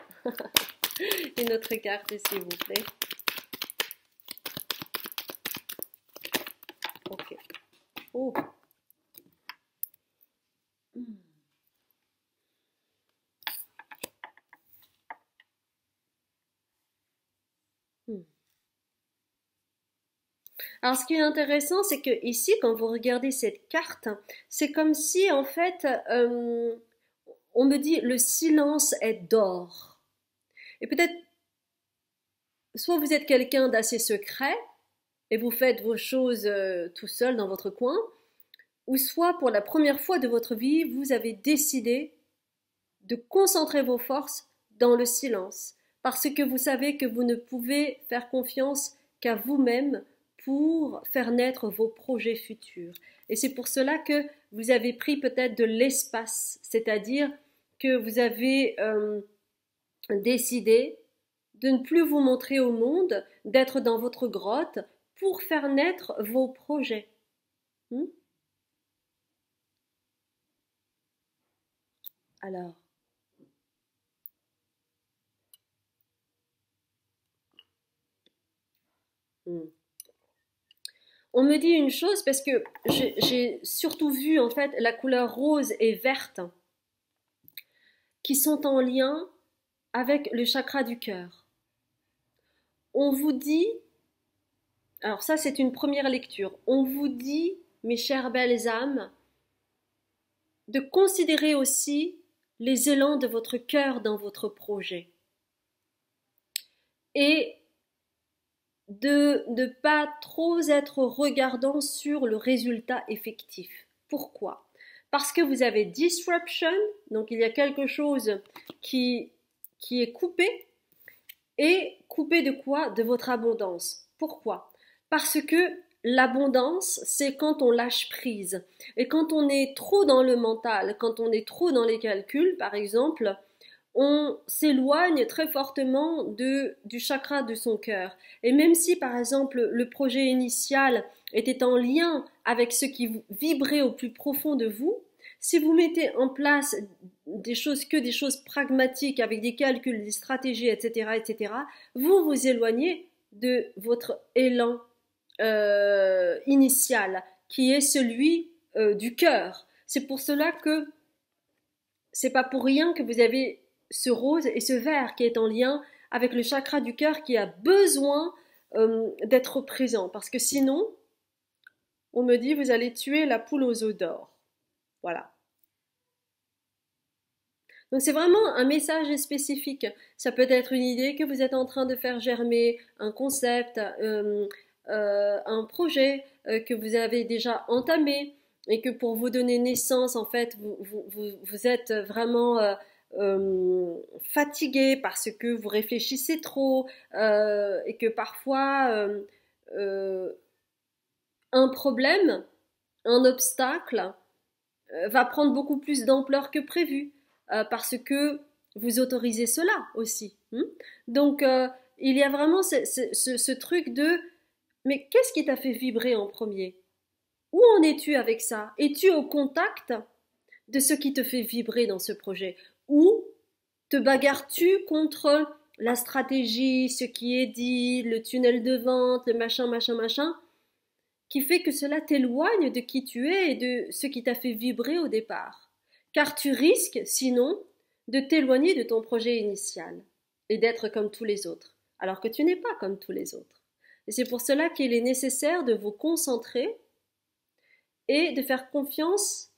Une autre carte, s'il vous plaît. Ok. Oh. Alors, ce qui est intéressant, c'est que ici, quand vous regardez cette carte, c'est comme si, en fait, on me dit le silence est d'or. Et peut-être, soit vous êtes quelqu'un d'assez secret et vous faites vos choses tout seul dans votre coin, ou soit pour la première fois de votre vie, vous avez décidé de concentrer vos forces dans le silence, parce que vous savez que vous ne pouvez faire confiance qu'à vous-même pour faire naître vos projets futurs. Et c'est pour cela que vous avez pris peut-être de l'espace, c'est-à-dire que vous avez décidé de ne plus vous montrer au monde, d'être dans votre grotte pour faire naître vos projets. Alors, on me dit une chose parce que j'ai surtout vu en fait la couleur rose et verte qui sont en lien avec le chakra du cœur. On vous dit, alors ça c'est une première lecture, on vous dit, mes chères belles âmes, de considérer aussi les élans de votre cœur dans votre projet. Et de ne pas trop être regardant sur le résultat effectif. Pourquoi? Parce que vous avez disruption, donc il y a quelque chose qui est coupé, et coupé de quoi? De votre abondance. Pourquoi? Parce que l'abondance, c'est quand on lâche prise. Et quand on est trop dans le mental, quand on est trop dans les calculs, par exemple, on s'éloigne très fortement du chakra de son cœur. Et même si, par exemple, le projet initial était en lien avec ce qui vibrait au plus profond de vous, si vous mettez en place des choses pragmatiques avec des calculs, des stratégies, etc., vous vous éloignez de votre élan initial, qui est celui du cœur. C'est pour cela que c'est pas pour rien que vous avez ce rose et ce vert qui est en lien avec le chakra du cœur qui a besoin d'être présent. Parce que sinon, on me dit, vous allez tuer la poule aux œufs d'or. Voilà. Donc c'est vraiment un message spécifique. Ça peut être une idée que vous êtes en train de faire germer, un concept, un projet que vous avez déjà entamé et que pour vous donner naissance, en fait, vous êtes vraiment fatigué parce que vous réfléchissez trop et que parfois euh, un problème, un obstacle va prendre beaucoup plus d'ampleur que prévu parce que vous autorisez cela aussi. Donc, il y a vraiment ce truc de mais qu'est-ce qui t'a fait vibrer en premier? Où en es-tu avec ça? Es-tu au contact de ce qui te fait vibrer dans ce projet? Ou te bagarres-tu contre la stratégie, ce qui est dit, le tunnel de vente, le machin, machin, machin, qui fait que cela t'éloigne de qui tu es et de ce qui t'a fait vibrer au départ. Car tu risques, sinon, de t'éloigner de ton projet initial et d'être comme tous les autres, alors que tu n'es pas comme tous les autres. Et c'est pour cela qu'il est nécessaire de vous concentrer et de faire confiance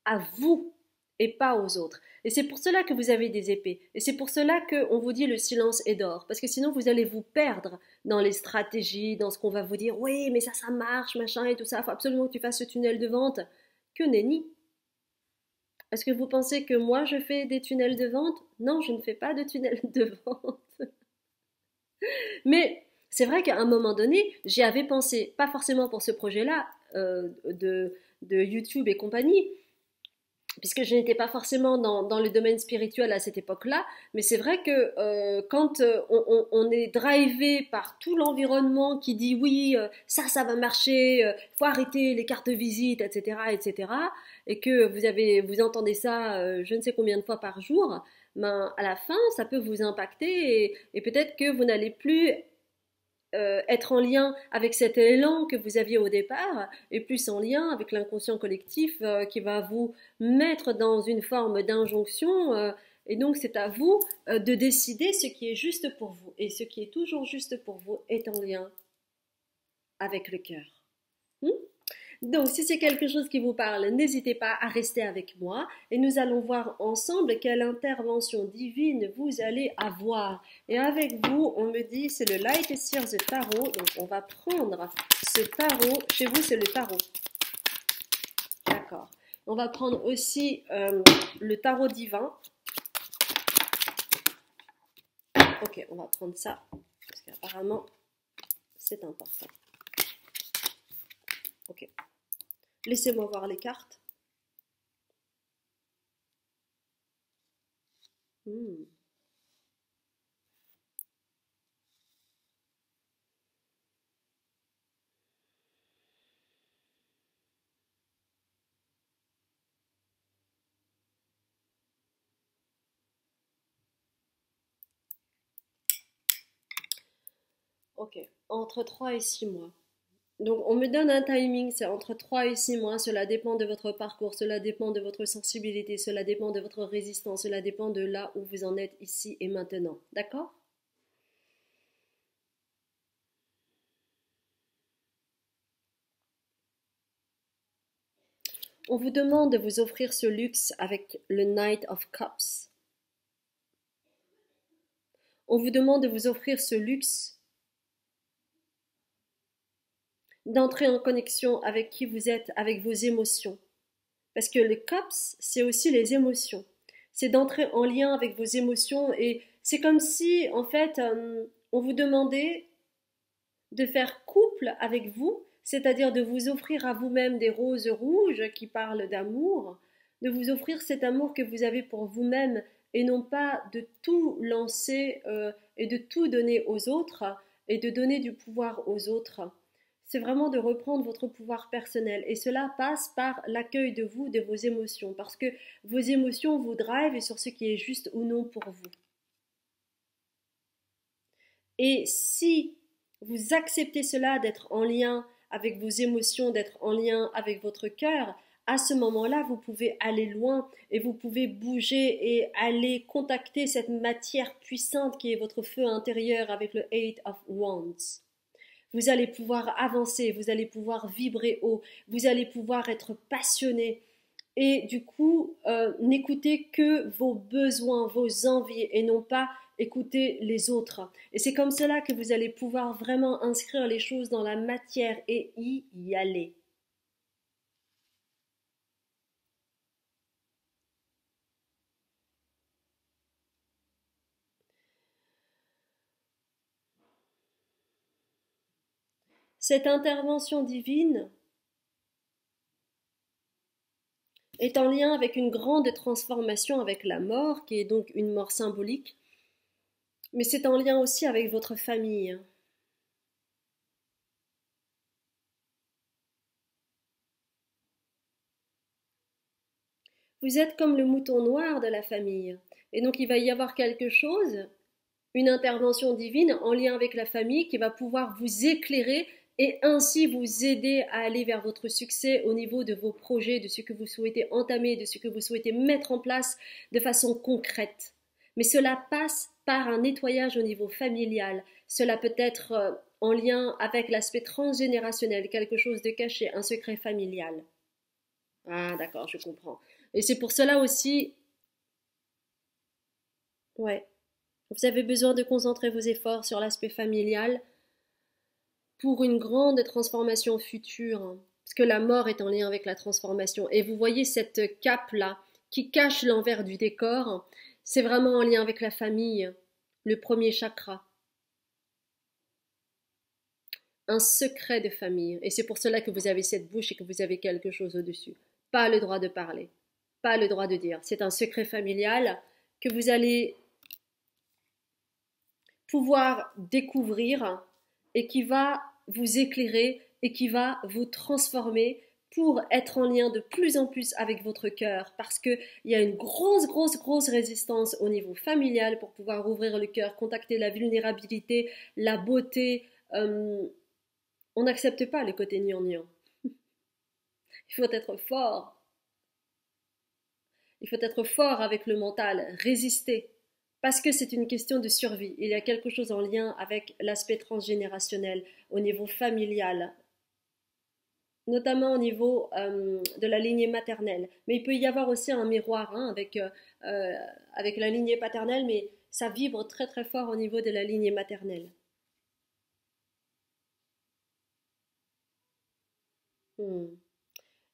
à vous et pas aux autres. Et c'est pour cela que vous avez des épées. Et c'est pour cela qu'on vous dit le silence est d'or. Parce que sinon, vous allez vous perdre dans les stratégies, dans ce qu'on va vous dire. Oui, mais ça marche, machin et tout ça. Il faut absolument que tu fasses ce tunnel de vente. Que nenni. Est-ce que vous pensez que moi, je fais des tunnels de vente? Non, je ne fais pas de tunnels de vente. Mais c'est vrai qu'à un moment donné, j'y avais pensé. Pas forcément pour ce projet-là de YouTube et compagnie, puisque je n'étais pas forcément dans le domaine spirituel à cette époque-là, mais c'est vrai que quand on est drivé par tout l'environnement qui dit oui, ça va marcher, faut arrêter les cartes de visite, etc., etc., et que vous entendez ça je ne sais combien de fois par jour, ben, à la fin, ça peut vous impacter et peut-être que vous n'allez plus être en lien avec cet élan que vous aviez au départ et plus en lien avec l'inconscient collectif qui va vous mettre dans une forme d'injonction et donc c'est à vous de décider ce qui est juste pour vous et ce qui est toujours juste pour vous est en lien avec le cœur. Donc, si c'est quelque chose qui vous parle, n'hésitez pas à rester avec moi et nous allons voir ensemble quelle intervention divine vous allez avoir. Et avec vous, on me dit, c'est le Light Seers the Tarot. Donc, on va prendre ce tarot. Chez vous, c'est le tarot. D'accord. On va prendre aussi le tarot divin. Ok, on va prendre ça parce qu'apparemment, c'est important. Ok. Laissez-moi voir les cartes. Ok, entre 3 et 6 mois. Donc on me donne un timing, c'est entre 3 et 6 mois, cela dépend de votre parcours, cela dépend de votre sensibilité, cela dépend de votre résistance, cela dépend de là où vous en êtes ici et maintenant. D'accord? On vous demande de vous offrir ce luxe avec le Knight of Cups. On vous demande de vous offrir ce luxe d'entrer en connexion avec qui vous êtes, avec vos émotions. Parce que le Cups, c'est aussi les émotions. C'est d'entrer en lien avec vos émotions et c'est comme si, en fait, on vous demandait de faire couple avec vous, c'est-à-dire de vous offrir à vous-même des roses rouges qui parlent d'amour, de vous offrir cet amour que vous avez pour vous-même et non pas de tout lancer et de tout donner aux autres et de donner du pouvoir aux autres. C'est vraiment de reprendre votre pouvoir personnel et cela passe par l'accueil de vous, de vos émotions, parce que vos émotions vous drivent sur ce qui est juste ou non pour vous. Et si vous acceptez cela, d'être en lien avec vos émotions, d'être en lien avec votre cœur, à ce moment-là, vous pouvez aller loin et vous pouvez bouger et aller contacter cette matière puissante qui est votre feu intérieur avec le Eight of Wands. Vous allez pouvoir avancer, vous allez pouvoir vibrer haut, vous allez pouvoir être passionné et du coup n'écoutez que vos besoins, vos envies et non pas écouter les autres. Et c'est comme cela que vous allez pouvoir vraiment inscrire les choses dans la matière et y aller. Cette intervention divine est en lien avec une grande transformation avec la mort, qui est donc une mort symbolique, mais c'est en lien aussi avec votre famille. Vous êtes comme le mouton noir de la famille, et donc il va y avoir quelque chose, une intervention divine en lien avec la famille qui va pouvoir vous éclairer et ainsi vous aider à aller vers votre succès au niveau de vos projets, de ce que vous souhaitez entamer, de ce que vous souhaitez mettre en place de façon concrète. Mais cela passe par un nettoyage au niveau familial. Cela peut être en lien avec l'aspect transgénérationnel, quelque chose de caché, un secret familial. Ah, d'accord, je comprends. Et c'est pour cela aussi, ouais, vous avez besoin de concentrer vos efforts sur l'aspect familial pour une grande transformation future, parce que la mort est en lien avec la transformation. Et vous voyez cette cape-là qui cache l'envers du décor, c'est vraiment en lien avec la famille, le premier chakra, un secret de famille. Et c'est pour cela que vous avez cette bouche et que vous avez quelque chose au-dessus. Pas le droit de parler, pas le droit de dire. C'est un secret familial que vous allez pouvoir découvrir et qui va vous éclairer et qui va vous transformer pour être en lien de plus en plus avec votre cœur parce qu'il y a une grosse résistance au niveau familial pour pouvoir ouvrir le cœur, contacter la vulnérabilité, la beauté. On n'accepte pas le côté gnangnan. Il faut être fort. Il faut être fort avec le mental, résister. Parce que c'est une question de survie. Il y a quelque chose en lien avec l'aspect transgénérationnel, au niveau familial, notamment au niveau de la lignée maternelle. Mais il peut y avoir aussi un miroir avec la lignée paternelle, mais ça vibre très fort au niveau de la lignée maternelle. Hmm.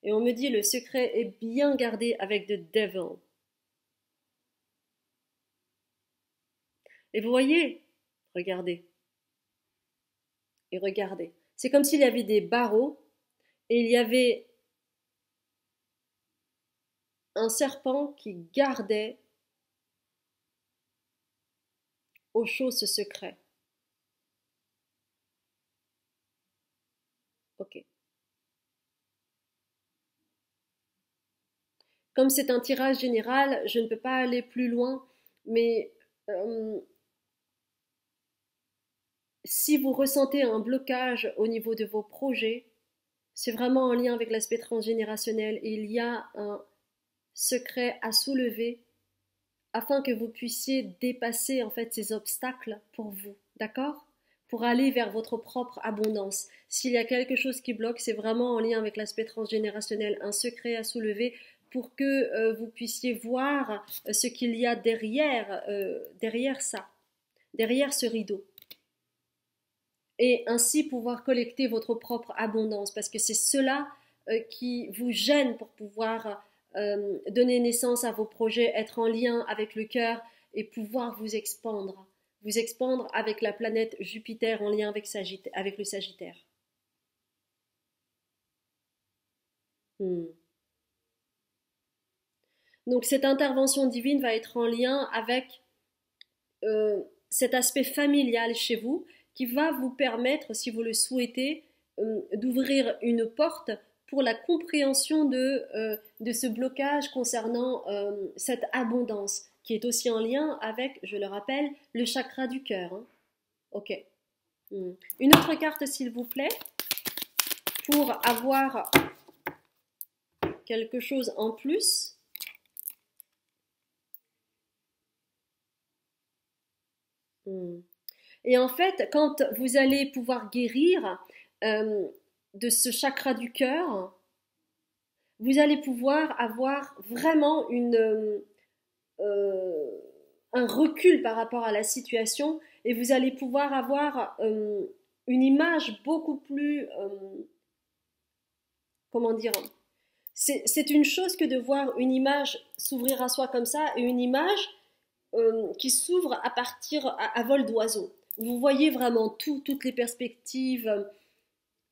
Et on me dit le secret est bien gardé avec The Devil. Et vous voyez, regardez, et regardez. C'est comme s'il y avait des barreaux et il y avait un serpent qui gardait au chaud ce secret. Ok. Comme c'est un tirage général, je ne peux pas aller plus loin, mais euh, si vous ressentez un blocage au niveau de vos projets, c'est vraiment en lien avec l'aspect transgénérationnel et il y a un secret à soulever afin que vous puissiez dépasser en fait ces obstacles pour vous, d'accord? Pour aller vers votre propre abondance. S'il y a quelque chose qui bloque, c'est vraiment en lien avec l'aspect transgénérationnel, un secret à soulever pour que vous puissiez voir ce qu'il y a derrière ça, derrière ce rideau. Et ainsi pouvoir collecter votre propre abondance, parce que c'est cela qui vous gêne pour pouvoir donner naissance à vos projets, être en lien avec le cœur et pouvoir vous expandre avec la planète Jupiter en lien avec le Sagittaire. Hmm. Donc cette intervention divine va être en lien avec cet aspect familial chez vous qui va vous permettre, si vous le souhaitez, d'ouvrir une porte pour la compréhension de ce blocage concernant cette abondance qui est aussi en lien avec, je le rappelle, le chakra du cœur. Hein. Ok. Une autre carte, s'il vous plaît, pour avoir quelque chose en plus. Et en fait, quand vous allez pouvoir guérir de ce chakra du cœur, vous allez pouvoir avoir vraiment un recul par rapport à la situation et vous allez pouvoir avoir une image beaucoup plus, comment dire, c'est une chose que de voir une image s'ouvrir à soi comme ça et une image qui s'ouvre à partir à vol d'oiseau. Vous voyez vraiment tout, toutes les perspectives.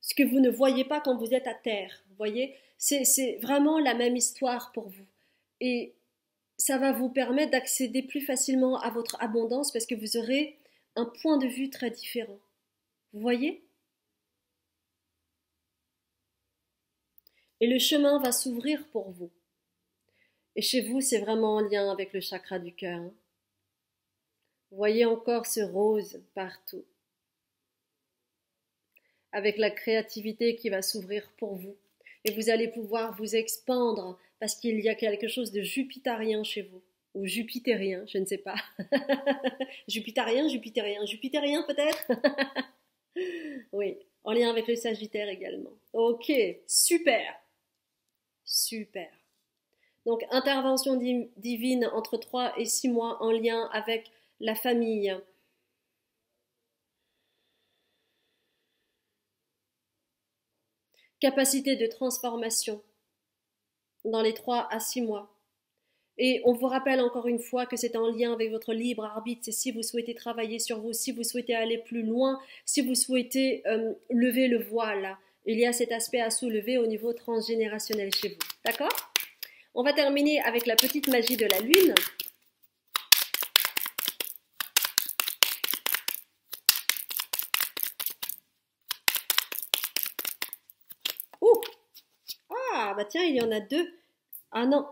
ce que vous ne voyez pas quand vous êtes à terre. Vous voyez, c'est vraiment la même histoire pour vous. Et ça va vous permettre d'accéder plus facilement à votre abondance parce que vous aurez un point de vue très différent. Vous voyez? Et le chemin va s'ouvrir pour vous. Et chez vous, c'est vraiment en lien avec le chakra du cœur. Vous voyez encore ce rose partout, avec la créativité qui va s'ouvrir pour vous. Et vous allez pouvoir vous expandre parce qu'il y a quelque chose de jupitérien chez vous. Ou jupitérien, je ne sais pas. Jupitérien peut-être. Oui, en lien avec le Sagittaire également. Ok, super, super. Donc, intervention divine entre 3 et 6 mois en lien avec la famille. Capacité de transformation dans les 3 à 6 mois. Et on vous rappelle encore une fois que c'est en lien avec votre libre arbitre. C'est si vous souhaitez travailler sur vous, si vous souhaitez aller plus loin, si vous souhaitez lever le voile. Il y a cet aspect à soulever au niveau transgénérationnel chez vous. D'accord? On va terminer avec la petite magie de la lune. Ouh! Ah, bah tiens, il y en a 2. Ah non,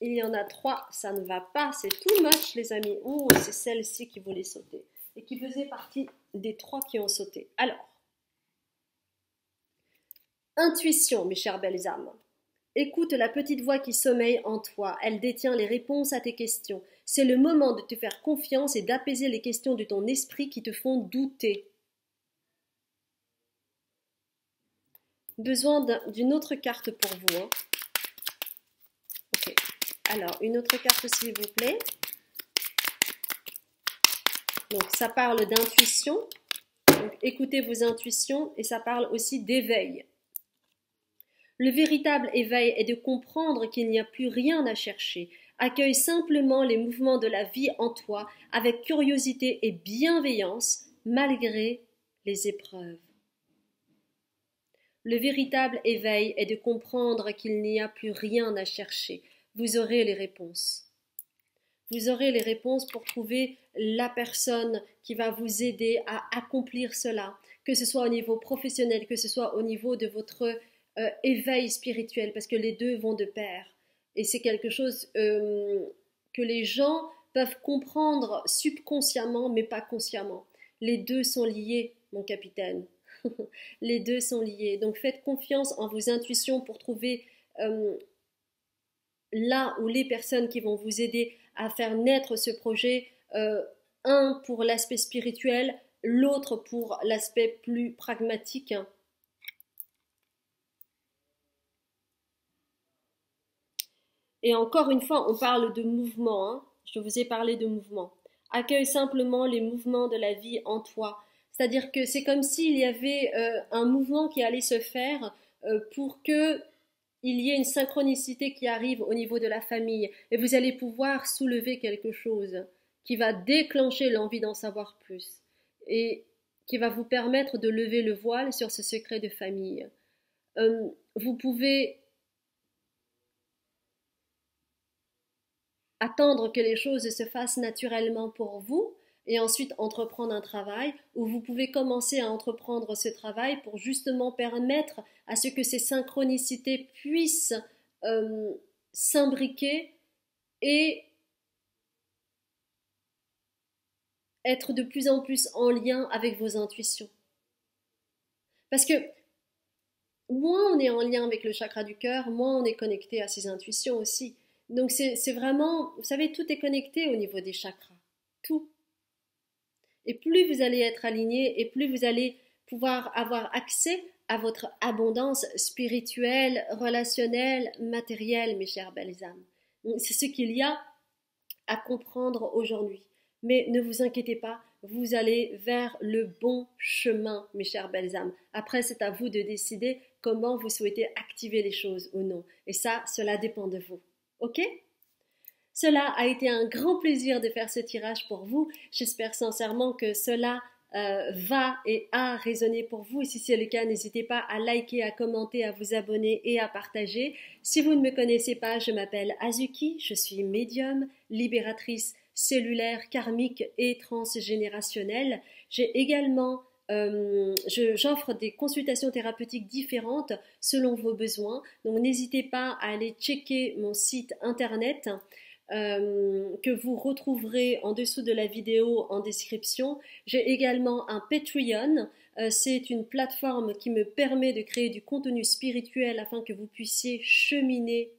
il y en a 3, ça ne va pas, c'est too much les amis. Oh, c'est celle-ci qui voulait sauter et qui faisait partie des 3 qui ont sauté. Alors, intuition, mes chères belles âmes. Écoute la petite voix qui sommeille en toi, elle détient les réponses à tes questions. C'est le moment de te faire confiance et d'apaiser les questions de ton esprit qui te font douter. Besoin d'une autre carte pour vous. Hein. Ok. Alors, une autre carte s'il vous plaît. Donc, ça parle d'intuition. Donc, écoutez vos intuitions et ça parle aussi d'éveil. Le véritable éveil est de comprendre qu'il n'y a plus rien à chercher. Accueille simplement les mouvements de la vie en toi avec curiosité et bienveillance malgré les épreuves. Le véritable éveil est de comprendre qu'il n'y a plus rien à chercher. Vous aurez les réponses. Vous aurez les réponses pour trouver la personne qui va vous aider à accomplir cela, que ce soit au niveau professionnel, que ce soit au niveau de votre éveil spirituel, parce que les deux vont de pair. Et c'est quelque chose que les gens peuvent comprendre subconsciemment, mais pas consciemment. Les deux sont liés, mon capitaine. Les deux sont liés. Donc faites confiance en vos intuitions pour trouver là où les personnes qui vont vous aider à faire naître ce projet, un pour l'aspect spirituel, l'autre pour l'aspect plus pragmatique. Et encore une fois, on parle de mouvement. Hein. Je vous ai parlé de mouvement. Accueille simplement les mouvements de la vie en toi. C'est-à-dire que c'est comme s'il y avait un mouvement qui allait se faire pour que il y ait une synchronicité qui arrive au niveau de la famille et vous allez pouvoir soulever quelque chose qui va déclencher l'envie d'en savoir plus et qui va vous permettre de lever le voile sur ce secret de famille. Vous pouvez attendre que les choses se fassent naturellement pour vous et ensuite entreprendre un travail, ou vous pouvez commencer à entreprendre ce travail pour justement permettre à ce que ces synchronicités puissent s'imbriquer et être de plus en plus en lien avec vos intuitions. Parce que moins on est en lien avec le chakra du cœur, moins on est connecté à ses intuitions aussi. Donc c'est vraiment, vous savez, tout est connecté au niveau des chakras. Tout. Et plus vous allez être aligné et plus vous allez pouvoir avoir accès à votre abondance spirituelle, relationnelle, matérielle, mes chères belles âmes. C'est ce qu'il y a à comprendre aujourd'hui. Mais ne vous inquiétez pas, vous allez vers le bon chemin, mes chères belles âmes. Après, c'est à vous de décider comment vous souhaitez activer les choses ou non. Et ça, cela dépend de vous. Ok ? Cela a été un grand plaisir de faire ce tirage pour vous. J'espère sincèrement que cela va et a résonné pour vous. Et si c'est le cas, n'hésitez pas à liker, à commenter, à vous abonner et à partager. Si vous ne me connaissez pas, je m'appelle Azuki, je suis médium, libératrice cellulaire, karmique et transgénérationnelle. J'ai également j'offre des consultations thérapeutiques différentes selon vos besoins. Donc n'hésitez pas à aller checker mon site internet que vous retrouverez en dessous de la vidéo en description. J'ai également un Patreon. C'est une plateforme qui me permet de créer du contenu spirituel afin que vous puissiez cheminer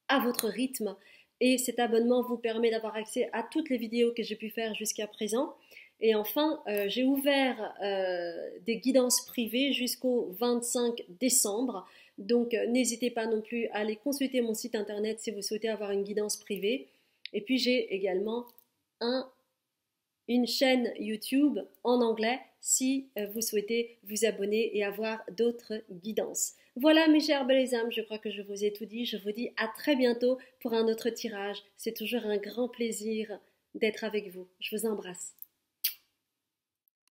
à votre rythme. Et cet abonnement vous permet d'avoir accès à toutes les vidéos que j'ai pu faire jusqu'à présent. Et enfin, j'ai ouvert des guidances privées jusqu'au 25 décembre. Donc, n'hésitez pas non plus à aller consulter mon site internet si vous souhaitez avoir une guidance privée. Et puis, j'ai également une chaîne YouTube en anglais si vous souhaitez vous abonner et avoir d'autres guidances. Voilà mes chers belles âmes, je crois que je vous ai tout dit. Je vous dis à très bientôt pour un autre tirage. C'est toujours un grand plaisir d'être avec vous. Je vous embrasse.